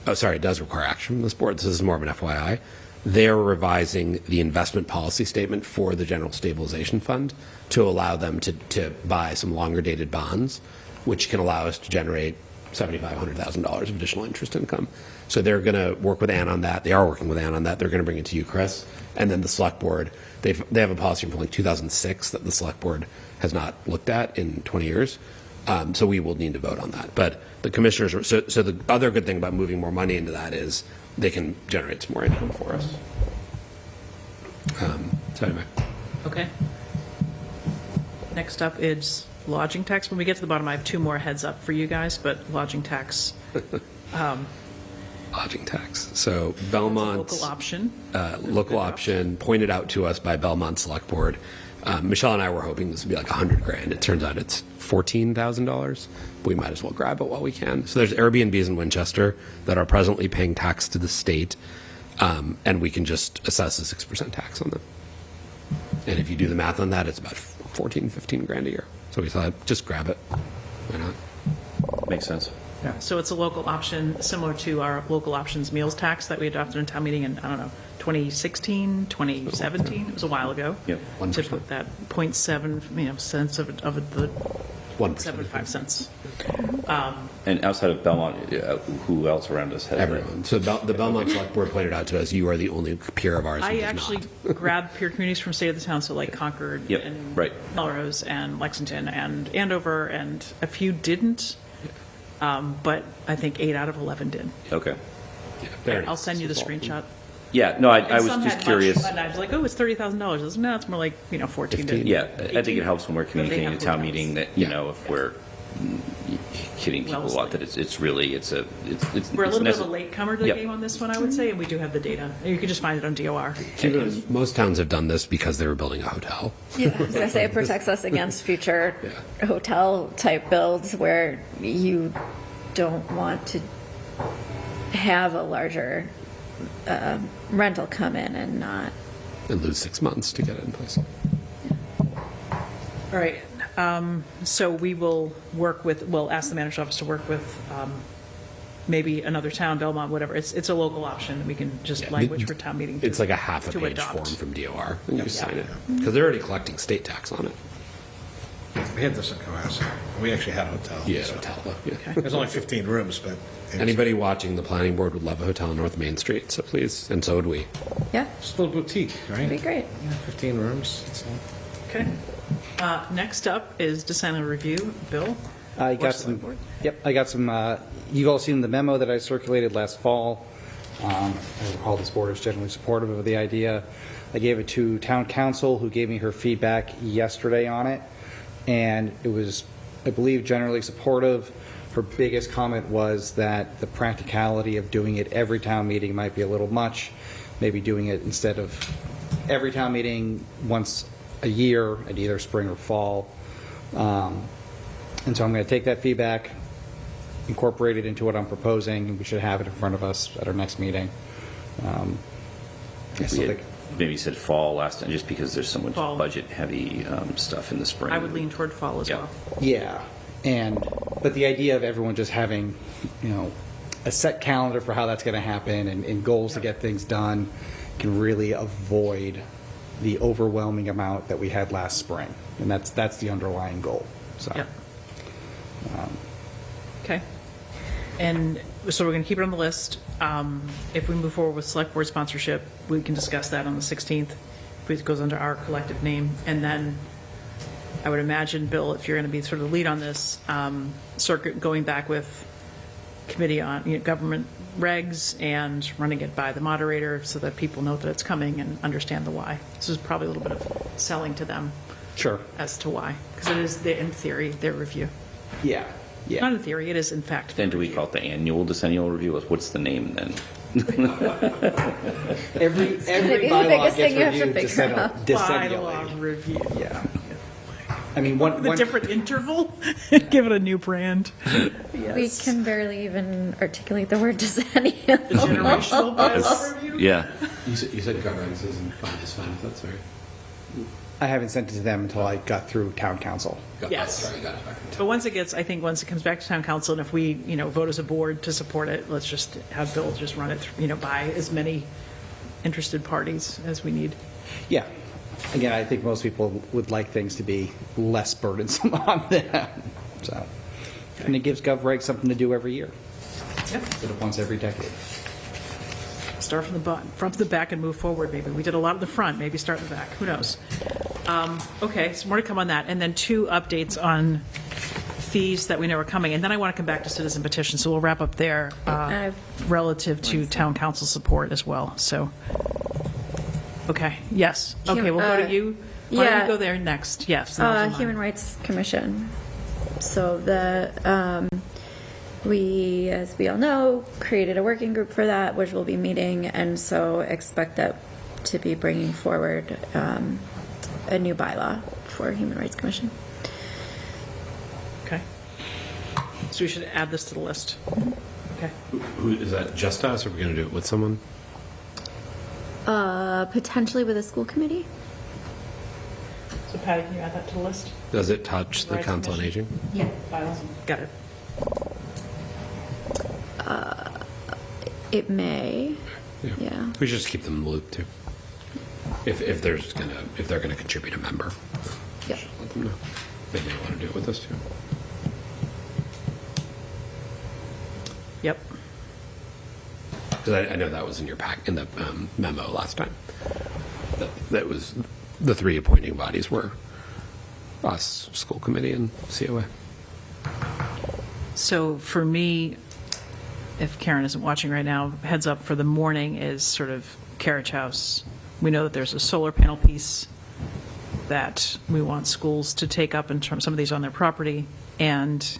Oh, sorry, it does require action from this board. This is more of an FYI. They're revising the investment policy statement for the General Stabilization Fund to allow them to buy some longer dated bonds, which can allow us to generate $7,500,000 of additional interest income. So they're going to work with Ann on that. They are working with Ann on that. They're going to bring it to you, Chris. And then the select board, they have a policy from like 2006 that the select board has not looked at in 20 years. So we will need to vote on that. But the commissioners are, so the other good thing about moving more money into that is they can generate some more income for us. So anyway. Okay. Next up is lodging tax. When we get to the bottom, I have 2 more heads up for you guys, but lodging tax. Lodging tax. So Belmont. Local option. Local option pointed out to us by Belmont Select Board. Michelle and I were hoping this would be like $100,000. It turns out it's $14,000. We might as well grab it while we can. So there's Airbnbs in Winchester that are presently paying tax to the state, and we can just assess a 6% tax on them. And if you do the math on that, it's about $15,000 a year. So we thought, just grab it. Why not? Makes sense. Yeah. So it's a local option similar to our local options meals tax that we adopted in town meeting in, 2016, 2017. It was a while ago. Yep. To put that 0.7 cents of the 1%. 75 cents. And outside of Belmont, who else around us has Everyone. So the Belmont Select Board pointed out to us, you are the only peer of ours who I does actually not. grabbed peer communities from State of the Town, so like Concord Yep, and right. Melrose and Lexington and Andover, and a few didn't, but I think 8 out of 11 did. Okay. Yeah, very I'll nice. send you the It's all- screenshot. Yeah, no, I And was some just had curious. much, and I was like, oh, it's $30,000. No, it's more like, 14 to 15. Yeah, I think it helps when we're But they communicating have to town hotels. meeting that, if we're hitting people a lot, that it's really, it's We're a little bit of a necessary. latecomer to the Yep. game on this one, I would say, and we do have the data. You could just find it on DOR. Most towns have done this because they were building a hotel. Yeah, I was gonna say it protects us against future hotel-type builds where you don't want to have a larger rental come in and not. And lose 6 months to get it in place. All right, so we will we'll ask the manager's office to work with maybe another town, Belmont, whatever. It's a local option. We can just language for town meeting. It's like a half a to page adopt. form from DOR, and you sign it. Because they're already collecting state tax on it. We had this in Cohasset. We actually had a hotel. Yeah, so- hotel, though, yeah. There's only 15 rooms, but. it was Anybody watching the planning board would love a hotel on North Main Street, so please, and so would we. Yeah, Just a little boutique, right? it'd be great. Yeah, 15 rooms. That's all. Okay. Next up is design review. Bill? I Or got select some, board? yep, I got some, you've all seen the memo that I circulated last fall. I recall this board is generally supportive of the idea. I gave it to town council, who gave me her feedback yesterday on it, and it was, I believe, generally supportive. Her biggest comment was that the practicality of doing it every town meeting might be a little much, maybe doing it instead of every town meeting once a year at either spring or fall. And so I'm going to take that feedback, incorporate it into what I'm proposing, and we should have it in front of us at our next meeting. I We still had think- maybe said fall last time, just because there's so much Fall. budget-heavy stuff in the spring. I would lean toward fall as Yeah. well. Yeah, but the idea of everyone just having, a set calendar for how that's going to happen and goals to get things done can really avoid the overwhelming amount that we had last spring. And that's the underlying goal, so. Yep. Okay. And so we're going to keep it on the list. If we move forward with select board sponsorship, we can discuss that on the 16th. If it goes under our collective name. And then I would imagine, Bill, if you're going to be sort of the lead on this, circuit going back with committee on government regs and running it by the moderator so that people know that it's coming and understand the why. This is probably a little bit of selling to them Sure. as to why, because it is, in theory, their review. Yeah, Not in theory, it is in fact. Then do we call it the annual decennial review? What's the name then? Every be the bylaw biggest thing gets you have to reviewed figure out. decennially. Bylaw review. Yeah. I mean, one, With a one, different interval, give it a new brand. We can barely even articulate the word decennial. The generational bylaw review? Yeah. You said governance is fine if that's right. I haven't sent it to them until I got through town council. Yes. Sorry, got it back. But once it comes back to town council, and if we, vote as a board to support it, let's just have Bill just run it, by as many interested parties as we need. Yeah. Again, I think most people would like things to be less burdensome on them. So, and it gives GovReg something to do every year, Yep. instead of once every decade. Start from the back and move forward, maybe. We did a lot in the front, maybe start in the back, who knows? Okay, so more to come on that. And then 2 updates on fees that we know are coming. And then I want to come back to citizen petitions, so we'll wrap up there relative to town council support as well, so. Okay, yes. Okay, we'll go to you. Why don't yeah. you go there next? Yes. and I'll do mine. Human Rights Commission. So we, as we all know, created a working group for that, which will be meeting, and so expect that to be bringing forward a new bylaw for Human Rights Commission. Okay. So we should add this to the list. Okay. Who is that? Just us, or are we going to do it with someone? Potentially with a school committee. So Patty, can you add that to the list? Does it touch the Rights Council on Commission? Aging? Yeah. Bylaws? Got it. It may. Yeah. Yeah. We should just keep them in the loop too. If they're gonna contribute a member. Yep. Let them know. They may want to do it with us too. Yep. Because I know that was in your in the memo last time. That was the 3 appointing bodies were us, school committee, and COA. So for me, if Karen isn't watching right now, heads up for the morning is sort of carriage house. We know that there's a solar panel piece that we want schools to take up in terms, some of these on their property, and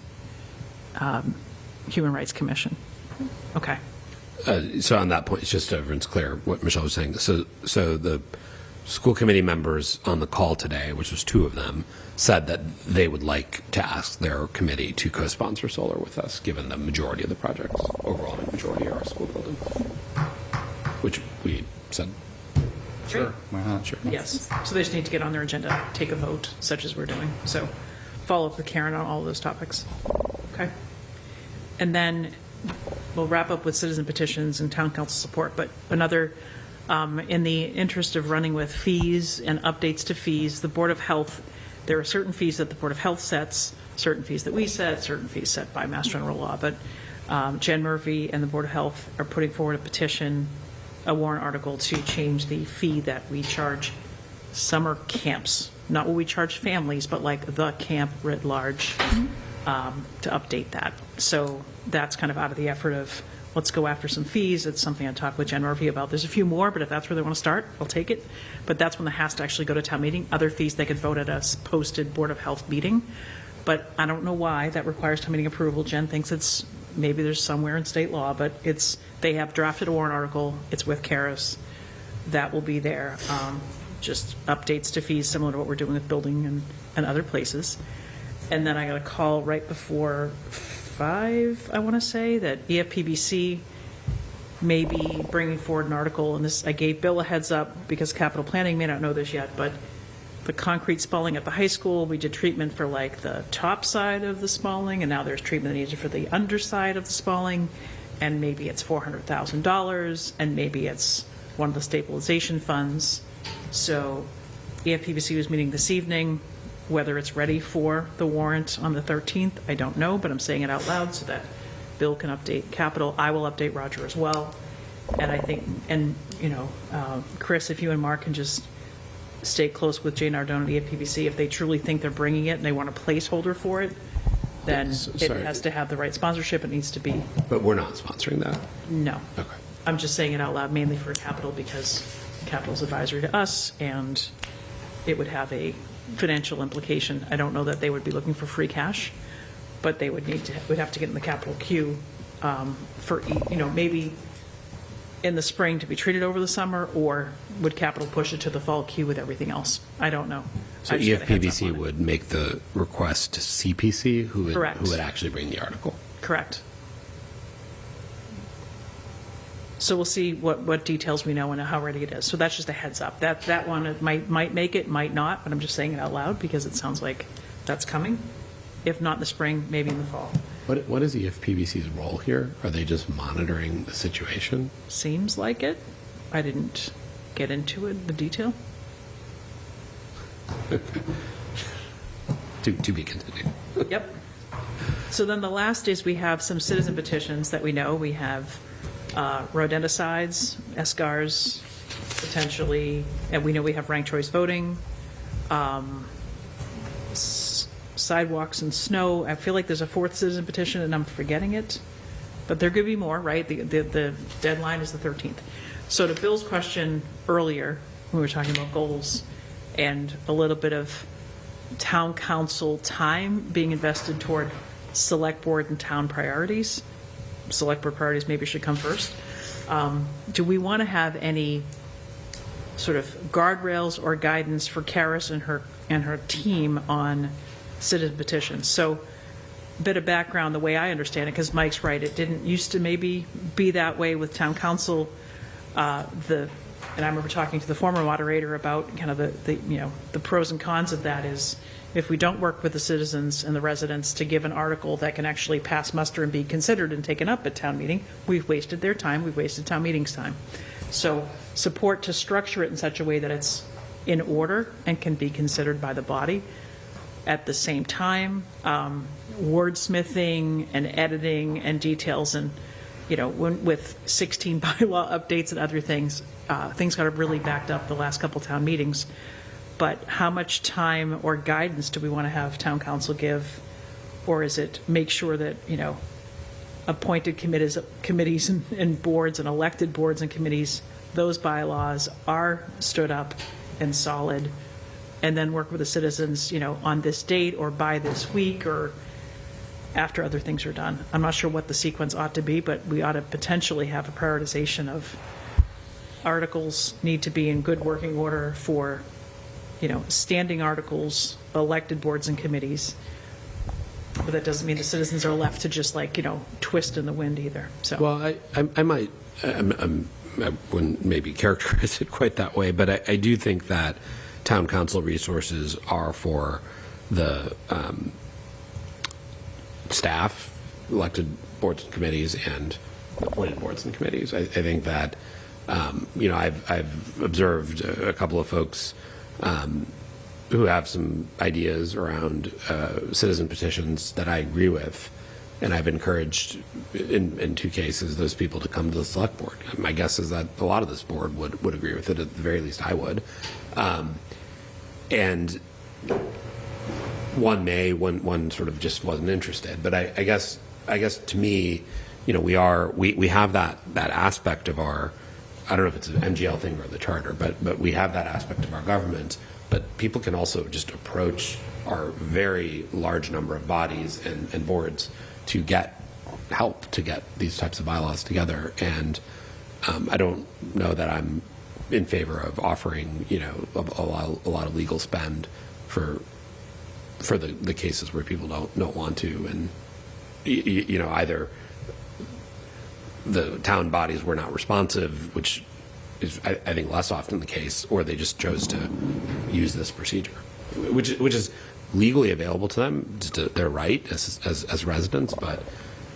Human Rights Commission. Okay. So on that point, it's just so everyone's clear what Michelle was saying. So the school committee members on the call today, which was 2 of them, said that they would like to ask their committee to co-sponsor solar with us, given the majority of the projects, overwhelming majority are our school building, which we said. Sure. Why not? Sure. Yes. So they just need to get on their agenda, take a vote, such as we're doing. So follow up with Karen on all of those topics. Okay. And then we'll wrap up with citizen petitions and town council support. But another, in the interest of running with fees and updates to fees, the Board of Health, there are certain fees that the Board of Health sets, certain fees that we set, certain fees set by Mass General Law. But Jen Murphy and the Board of Health are putting forward a petition, a warrant article to change the fee that we charge summer camps, not what we charge families, but like the camp writ large, to update that. So that's kind of out of the effort of let's go after some fees. It's something I talked with Jen Murphy about. There's a few more, but if that's where they want to start, I'll take it. But that's when it has to actually go to town meeting. Other fees they could vote at a posted Board of Health meeting. But I don't know why that requires town meeting approval. Jen thinks it's maybe there's somewhere in state law, but they have drafted a warrant article. It's with Karis. That will be there. Just updates to fees similar to what we're doing with building and other places. And then I got a call right before 5, I want to say, that EFPBC may be bringing forward an article. And this, I gave Bill a heads up because capital planning may not know this yet, but the concrete spalling at the high school, we did treatment for like the top side of the spalling, and now there's treatment needed for the underside of the spalling, and maybe it's $400,000, and maybe it's one of the stabilization funds. So EFPBC was meeting this evening. Whether it's ready for the warrant on the 13th, I don't know, but I'm saying it out loud so that Bill can update capital. I will update Roger as well. And I think, and Chris, if you and Mark can just stay close with Jay Nardone and EFPBC, if they truly think they're bringing it and they want a placeholder for it, then it has to have the right sponsorship. It needs to be. But we're not sponsoring that? No. Okay. I'm just saying it out loud mainly for capital because capital's advisory to us and it would have a financial implication. I don't know that they would be looking for free cash, but they would have to get in the capital queue for, maybe in the spring to be treated over the summer, or would capital push it to the fall queue with everything else? I don't know. So I just got a heads up EFPBC on it. would make the request to CPC, who Correct. would actually bring the article. Correct. So we'll see what details we know and how ready it is. So that's just a heads up. That one it might make it, might not, but I'm just saying it out loud because it sounds like that's coming. If not in the spring, maybe in the fall. What is EFPBC's role here? Are they just monitoring the situation? Seems like it. I didn't get into it, the detail. To be continued. Yep. So then the last is we have some citizen petitions that we know. We have rodenticides, SCARs, potentially, and we know we have ranked choice voting, sidewalks and snow. I feel like there's a 4th citizen petition and I'm forgetting it, but there could be more, right? The deadline is the 13th. So to Bill's question earlier, when we were talking about goals and a little bit of town council time being invested toward select board and town priorities, select board priorities maybe should come first. Do we want to have any sort of guardrails or guidance for Karis and her team on citizen petitions? So a bit of background, the way I understand it, because Mike's right, it didn't used to maybe be that way with town council. And I remember talking to the former moderator about kind of the pros and cons of that is if we don't work with the citizens and the residents to give an article that can actually pass muster and be considered and taken up at town meeting, we've wasted their time, we've wasted town meeting's time. So support to structure it in such a way that it's in order and can be considered by the body. At the same time, wordsmithing and editing and details and, with 16 bylaw updates and other things, things got really backed up the last couple town meetings. But how much time or guidance do we want to have town council give? Or is it make sure that, appointed committees and boards and elected boards and committees those bylaws are stood up and solid, and then work with the citizens, on this date or by this week or after other things are done. I'm not sure what the sequence ought to be, but we ought to potentially have a prioritization of articles need to be in good working order for, standing articles, elected boards and committees. But that doesn't mean the citizens are left to just twist in the wind either. So. Well, I wouldn't maybe characterize it quite that way, but I do think that town council resources are for the staff, elected boards and committees, and appointed boards and committees. I think that, I've observed a couple of folks who have some ideas around citizen petitions that I agree with, and I've encouraged, in 2 cases, those people to come to the select board. My guess is that a lot of this board would agree with it. At the very least, I would. And one sort of just wasn't interested. But I guess to me, we have that aspect of our, I don't know if it's an MGL thing or the charter, but we have that aspect of our government. But people can also just approach our very large number of bodies and boards to get help to get these types of bylaws together. And I don't know that I'm in favor of offering, a lot of legal spend for the cases where people don't want to, and either the town bodies were not responsive, which is I think less often the case, or they just chose to use this procedure, which is legally available to them. It's their right as residents, but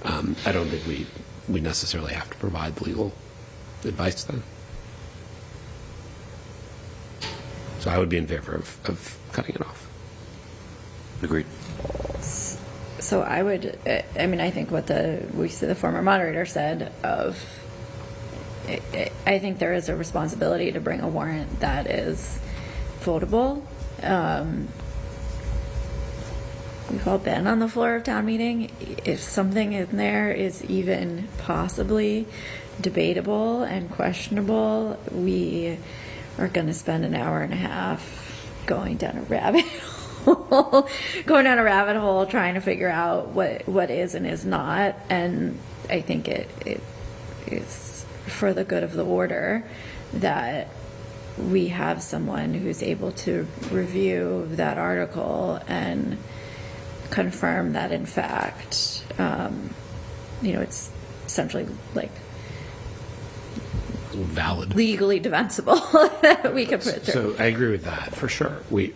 I don't think we necessarily have to provide legal advice to them. So I would be in favor of cutting it off. Agreed. So I would, I think what the former moderator said I think there is a responsibility to bring a warrant that is votable. We've all been on the floor of town meeting. If something in there is even possibly debatable and questionable, we are going to spend an hour and a half going down a rabbit hole, trying to figure out what is and is not. And I think it is for the good of the order that we have someone who's able to review that article and confirm that in fact, it's essentially Valid. legally defensible. We could put it through. So I agree with that for sure. We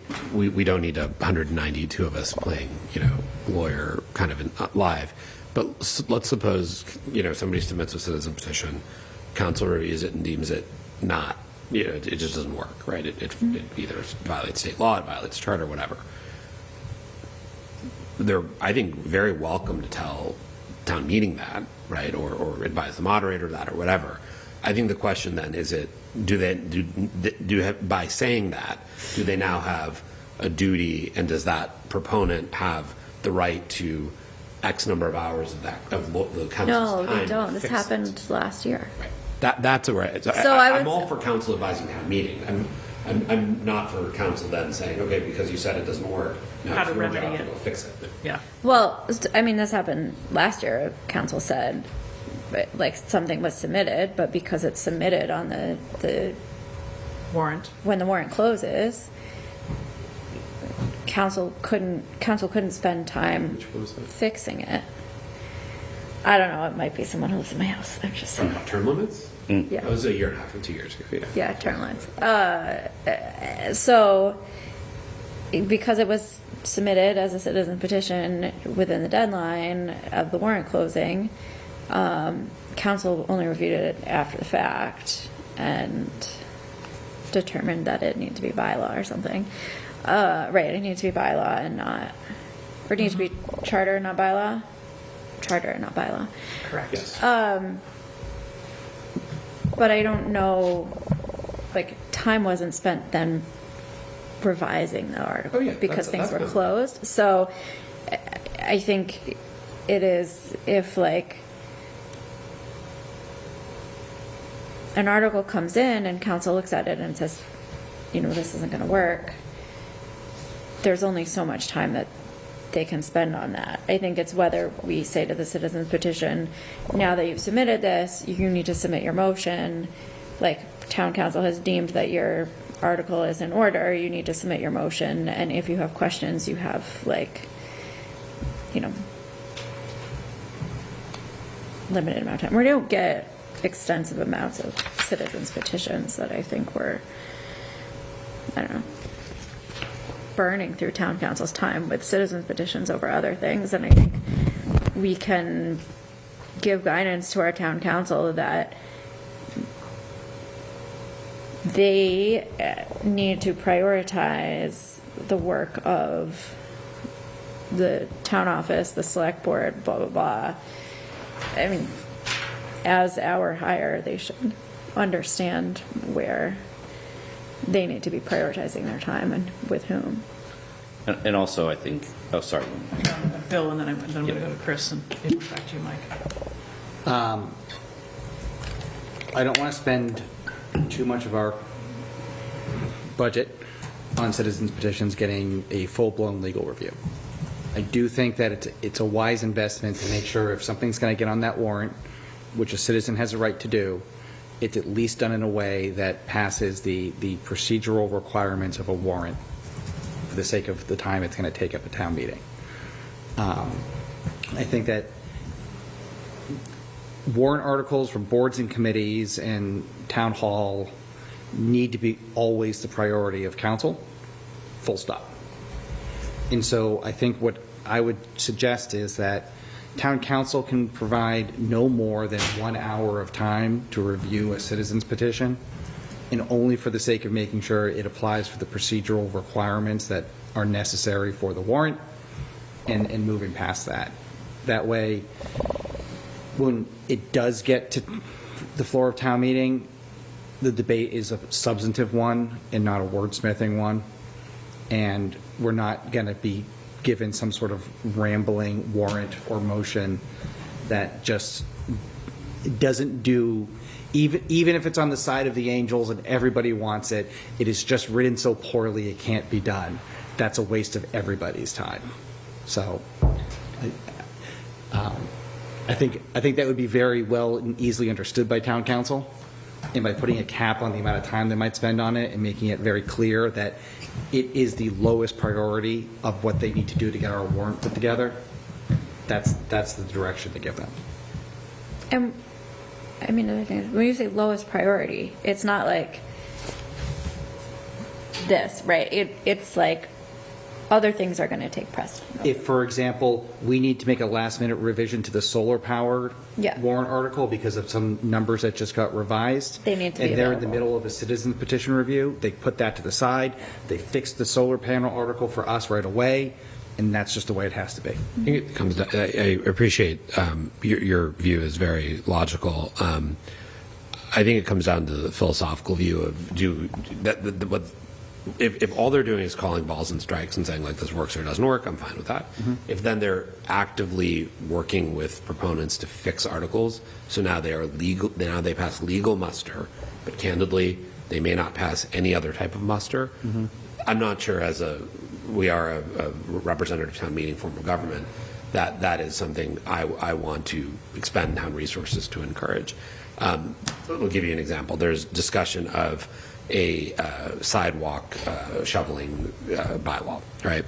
don't need 192 of us playing, lawyer kind of live. But let's suppose, somebody submits a citizen petition, council reviews it and deems it not, it just doesn't work, right? It either violates state law, it violates charter, whatever. They're, I think, very welcome to tell town meeting that, right? Or advise the moderator of that or whatever. I think the question then is by saying that, do they now have a duty, and does that proponent have the right to X number of hours of the council's time? No, they don't. This fix happened it? last year. Right. That's a right. So I'm all for council advising town meeting. I'm not for council then saying, okay, because you said it doesn't work, now How it's to your remedy job to it. go fix it. Yeah. Well, this happened last year. Council said, something was submitted, but because it's submitted on the Warrant. when the warrant closes, council couldn't spend time Which was it? fixing it. I don't know. It might be someone who lives in my house. I'm just saying. Term limits? Yeah. That was a year and a half or 2 years ago. Yeah, turn lines. So, because it was submitted as a citizen petition within the deadline of the warrant closing, council only reviewed it after the fact and determined that it needed to be bylaw or something. Right, it needed to be bylaw and not, or it needed to be charter, not bylaw. Charter, not bylaw. Correct. Yes. But I don't know, time wasn't spent then revising the article Oh, yeah, because things were that's closed. So I think it is if an article comes in and council looks at it and says, this isn't going to work, there's only so much time that they can spend on that. I think it's whether we say to the citizens petition, now that you've submitted this, you need to submit your motion. Like, town council has deemed that your article is in order, you need to submit your motion, and if you have questions, you have, limited amount of time. We don't get extensive amounts of citizens petitions that I think were, burning through town council's time with citizens petitions over other things. And I think we can give guidance to our town council that they need to prioritize the work of the town office, the select board, blah, blah, blah. I mean, as our hire, they should understand where they need to be prioritizing their time and with whom. And also, I think, oh, sorry. Bill, and then I'm going to go to Chris and back to you, Mike. I don't want to spend too much of our budget on citizens petitions getting a full-blown legal review. I do think that it's a wise investment to make sure if something's going to get on that warrant, which a citizen has a right to do, it's at least done in a way that passes the procedural requirements of a warrant for the sake of the time it's going to take up a town meeting. I think that warrant articles from boards and committees and town hall need to be always the priority of council, full stop. And so I think what I would suggest is that town council can provide no more than 1 hour of time to review a citizen's petition, and only for the sake of making sure it applies for the procedural requirements that are necessary for the warrant, and moving past that. That way, when it does get to the floor of town meeting, the debate is a substantive one and not a wordsmithing one, and we're not going to be given some sort of rambling warrant or motion that just doesn't do, even if it's on the side of the angels and everybody wants it, it is just written so poorly it can't be done. That's a waste of everybody's time. So I think that would be very well and easily understood by town council, and by putting a cap on the amount of time they might spend on it and making it very clear that it is the lowest priority of what they need to do to get our warrant put together, that's the direction to give them. And I mean, other things, when you say lowest priority, it's not like this, right? It's like other things are going to take precedent. If, for example, we need to make a last-minute revision to the solar power warrant article because of some numbers that just got revised, they need to be and they're in the available. middle of a citizen's petition review, they put that to the side, they fix the solar panel article for us right away, and that's just the way it has to be. I think it comes down, I appreciate your view is very logical. I think it comes down to the philosophical view of what if all they're doing is calling balls and strikes and saying like this works or doesn't work, I'm fine with that. Mm-hmm. If then they're actively working with proponents to fix articles, so now they are legal, now they pass legal muster, but candidly they may not pass any other type of muster. Mm-hmm. I'm not sure we are a representative town meeting form of government, that is something I want to expend town resources to encourage. I'll give you an example. There's discussion of a sidewalk shoveling bylaw, right?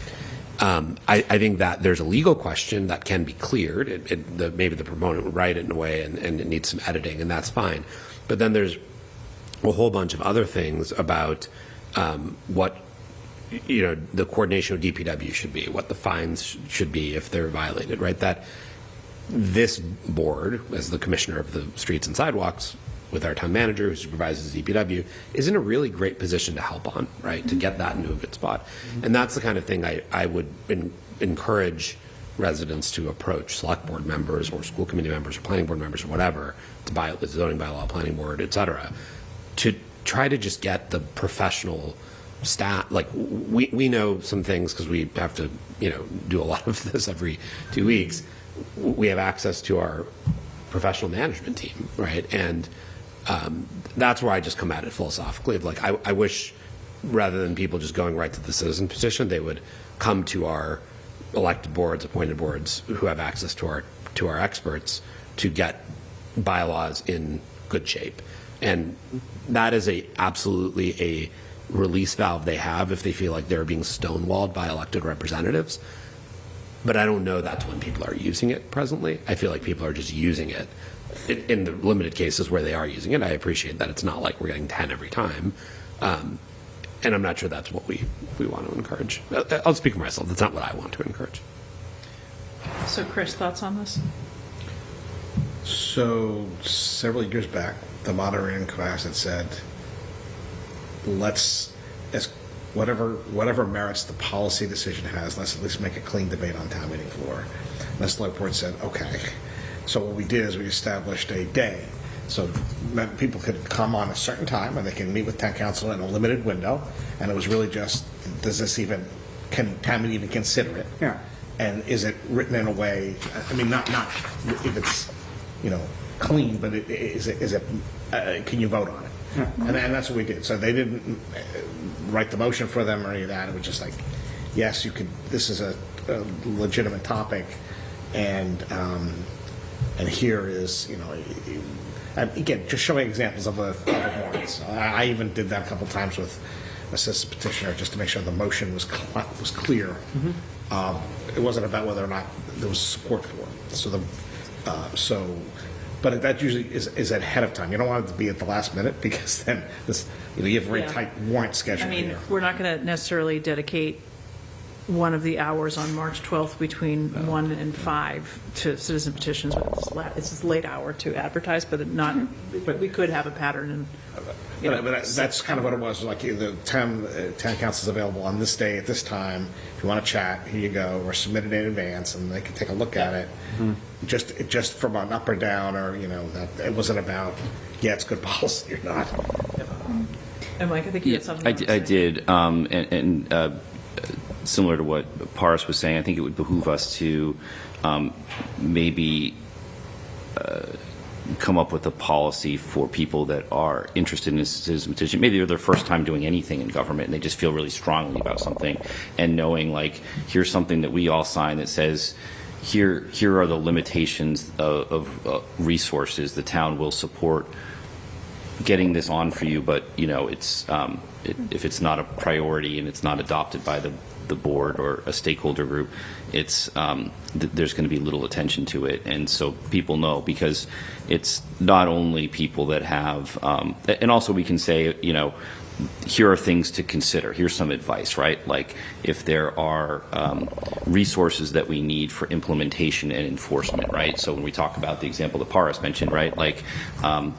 I think that there's a legal question that can be cleared. Maybe the proponent would write it in a way and it needs some editing, and that's fine. But then there's a whole bunch of other things about what the coordination of DPW should be, what the fines should be if they're violated, right? That this board, as the commissioner of the streets and sidewalks, with our town manager who supervises DPW, is in a really great position to help on, right, to get that into a good spot. Mm-hmm. And that's the kind of thing I would encourage residents to approach select board members or school committee members or planning board members or whatever, to the zoning bylaw, planning board, et cetera, to try to just get the professional staff. Like we know some things because we have to, do a lot of this every 2 weeks. We have access to our professional management team, right? And That's where I just come at it philosophically of like, I wish rather than people just going right to the citizen petition, they would come to our elected boards, appointed boards who have access to our experts to get bylaws in good shape. And that is absolutely a release valve they have if they feel like they're being stonewalled by elected representatives. But I don't know that's when people are using it presently. I feel like people are just using it in the limited cases where they are using it. I appreciate that it's not like we're getting 10 every time. And I'm not sure that's what we want to encourage. I'll speak for myself. That's not what I want to encourage. So Chris, thoughts on this? So several years back, the moderating class had said, let's, as whatever merits the policy decision has, let's at least make a clean debate on town meeting floor. And the select board said, okay. So what we did is we established a day. So that people could come on a certain time and they can meet with town council in a limited window. And it was really just, can town meeting even consider it? Yeah. And is it written in a way, I mean, not if it's, clean, but can you vote on it? Yeah. And that's what we did. So they didn't write the motion for them or any of that. It was just like, yes, you can, this is a legitimate topic, and here is, and again, just showing examples of the warrants. I even did that a couple times with assistant petitioner just to make sure the motion was clear. Mm-hmm. It wasn't about whether or not there was support for it. But that usually is ahead of time. You don't want it to be at the last minute because then you have a very tight warrant schedule. I mean, here. we're not going to necessarily dedicate one of the hours on March 12th between 1 and 5 to citizen petitions. It's a late hour to advertise, but we could have a pattern. And, but that's kind of what it was. Like the town council is available on this day at this time. If you want to chat, here you go. Or submit it in advance, and they can take a look at it. Mm-hmm. Just from an up or down, or that it wasn't about it's good policy or not. And Mike, I think you had something. I did, and similar to what Paris was saying, I think it would behoove us to maybe come up with a policy for people that are interested in this citizen petition. Maybe they're their first time doing anything in government and they just feel really strongly about something, and knowing like, here's something that we all sign that says, here are the limitations of resources. The town will support getting this on for you, but it's if it's not a priority and it's not adopted by the board or a stakeholder group, it's there's going to be little attention to it. And so people know, because it's not only people that have and also we can say, here are things to consider. Here's some advice, right? Like if there are resources that we need for implementation and enforcement, right? So when we talk about the example that Paris mentioned, right? Like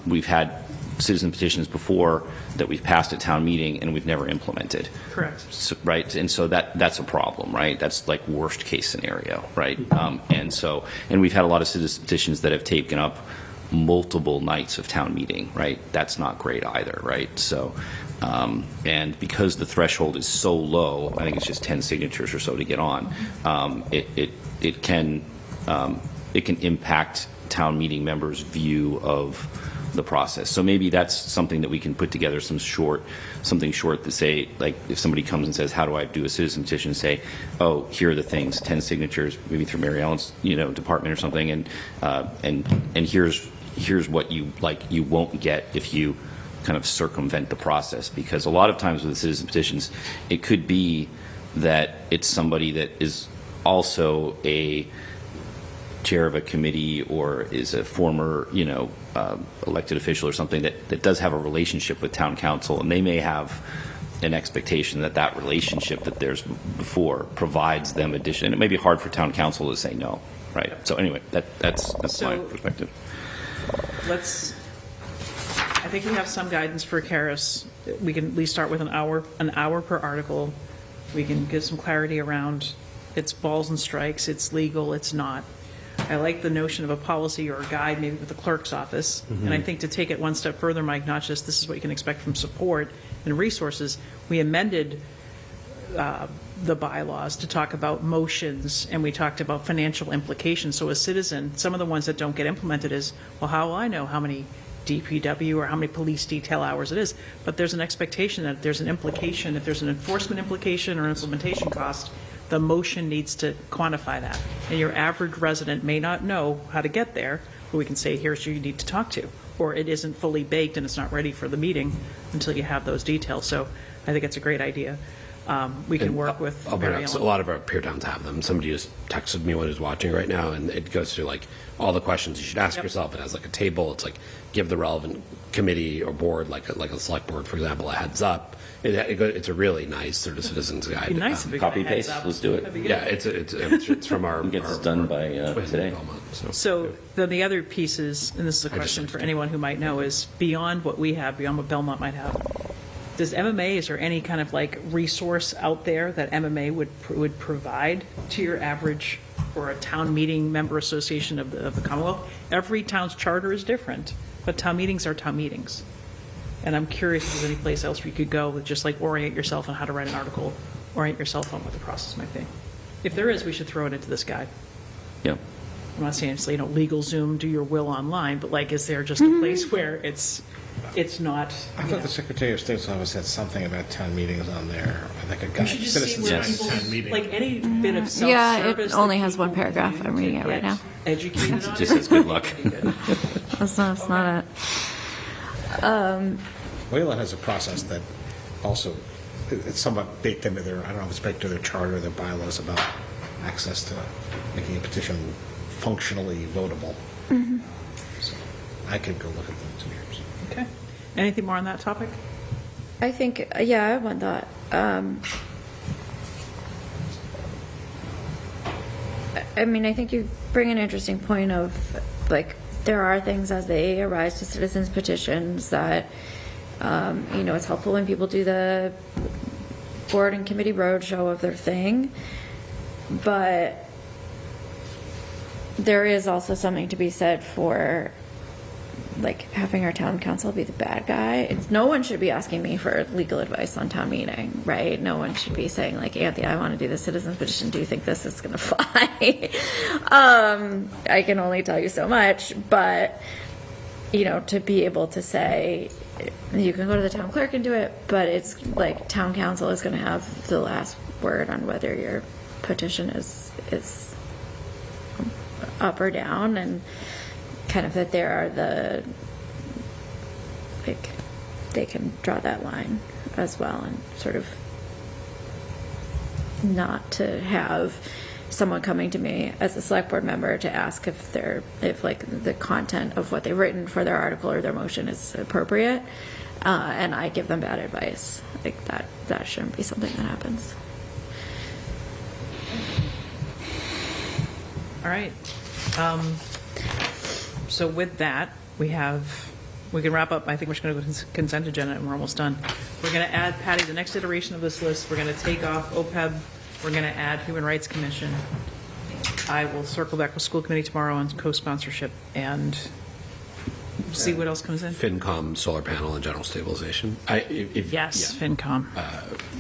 we've had citizen petitions before that we've passed at town meeting and we've never implemented. Correct. So, right, and so that's a problem, right? That's like worst case scenario, right? And we've had a lot of citizen petitions that have taken up multiple nights of town meeting, right? That's not great either, right? So, and because the threshold is so low, I think it's just 10 signatures or so to get on. It can impact town meeting members' view of the process. So maybe that's something that we can put together, something short to say, like if somebody comes and says, how do I do a citizen petition, say, oh, here are the things, 10 signatures, maybe through Mary Ellen's department or something, and here's what you won't get if you kind of circumvent the process. Because a lot of times with the citizen petitions, it could be that it's somebody that is also a chair of a committee or is a former elected official or something that does have a relationship with town council, and they may have an expectation that relationship that there's before provides them addition. And it may be hard for town council to say no, right? So anyway, that's my perspective. I think we have some guidance for Karis. We can at least start with an hour per article. We can give some clarity around it's balls and strikes, it's legal, it's not. I like the notion of a policy or a guide, maybe with the clerk's office. Mm-hmm. And I think to take it one step further, Mike, not just this is what you can expect from support and resources, we amended the bylaws to talk about motions, and we talked about financial implications. So a citizen, some of the ones that don't get implemented is, well, how will I know how many DPW or how many police detail hours it is, but there's an expectation that there's an implication, if there's an enforcement implication or implementation cost, the motion needs to quantify that. And your average resident may not know how to get there, but we can say, here's who you need to talk to. Or it isn't fully baked and it's not ready for the meeting until you have those details. So I think it's a great idea. We can work with I'll Mary bring up, Ellen. a lot of our peer towns have them. Somebody just texted me when who's watching right now, and it goes through like all the questions you should ask Yep. yourself. It has like a table. It's like give the relevant committee or board, like a select board, for example, a heads up. It's a really nice sort of citizens guide. It'd be nice if we got a Copy heads paste, up. let's do it. That'd be good. Yeah, it's from our. It gets our- done by our- today. Belmont, So then the other piece is, and this is a question for anyone who might know, is beyond what we have, beyond what Belmont might have, does MMA, is there any kind of like resource out there that MMA would provide to your average or a town meeting member association of the Commonwealth? Every town's charter is different, but town meetings are town meetings. And I'm curious if there's any place else where you could go with just like orient yourself on how to write an article, orient yourself on what the process might be. If there is, we should throw it into this guide. Yeah. I'm not saying it's, legal Zoom, do your will online, but like, is there just a place where it's not? I thought the Secretary of State's office had something about town meetings on there, like a You guide, should just see citizens where guide to people, town meeting. like any bit of Yeah, self-service. it only that has one people paragraph. do I'm to reading it right get now. Educated on Just it. says good luck. That's not it. Wayland has a process that also, it's somewhat baked into their, I don't know if it's baked into their charter, their bylaws about access to making a petition functionally votable. So I could go look at those here. Okay. Anything more on that topic? I think, yeah, I have one thought. I mean, I think you bring an interesting point of, like, there are things as they arise to citizens petitions that, it's helpful when people do the board and committee roadshow of their thing, but there is also something to be said for, like, having our town council be the bad guy. No one should be asking me for legal advice on town meeting, right? No one should be saying, like, Anthony, I want to do the citizens petition. Do you think this is going to fly? I can only tell you so much, but, to be able to say, you can go to the town clerk and do it, but it's like town council is going to have the last word on whether your petition is up or down, and kind of that there are they can draw that line as well, and sort of not to have someone coming to me as a select board member to ask if the content of what they've written for their article or their motion is appropriate, and I give them bad advice. Like that shouldn't be something that happens. All right. So with that, we can wrap up. I think we're just going to go to consent agenda, and we're almost done. We're going to add, Patty, the next iteration of this list. We're going to take off OPEB. We're going to add Human Rights Commission. I will circle back with school committee tomorrow on co-sponsorship and see what else comes in. FinCom, solar panel, and general stabilization. Yes, FinCom.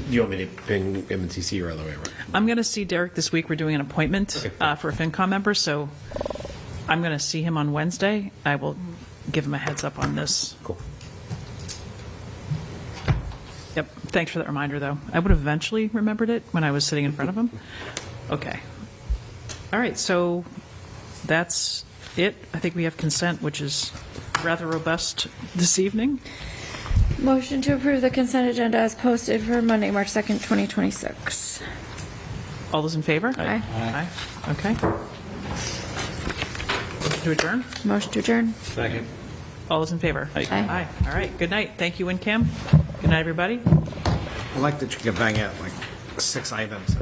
Do you want me to ping MNCC or other way around? I'm going to see Derek this week. We're doing an appointment for a FinCom member, so I'm going to see him on Wednesday. I will give him a heads up on this. Cool. Yep. Thanks for that reminder, though. I would have eventually remembered it when I was sitting in front of him. Okay. All right, so that's it. I think we have consent, which is rather robust this evening. Motion to approve the consent agenda as posted for Monday, March 2nd, 2026. All those in favor? Aye. Aye. Okay. Motion to adjourn? Motion to adjourn. Second. All those in favor? Aye. Aye. All right. Good night. Thank you, WinCam. Good night, everybody. I like that you can bang out like 6 items.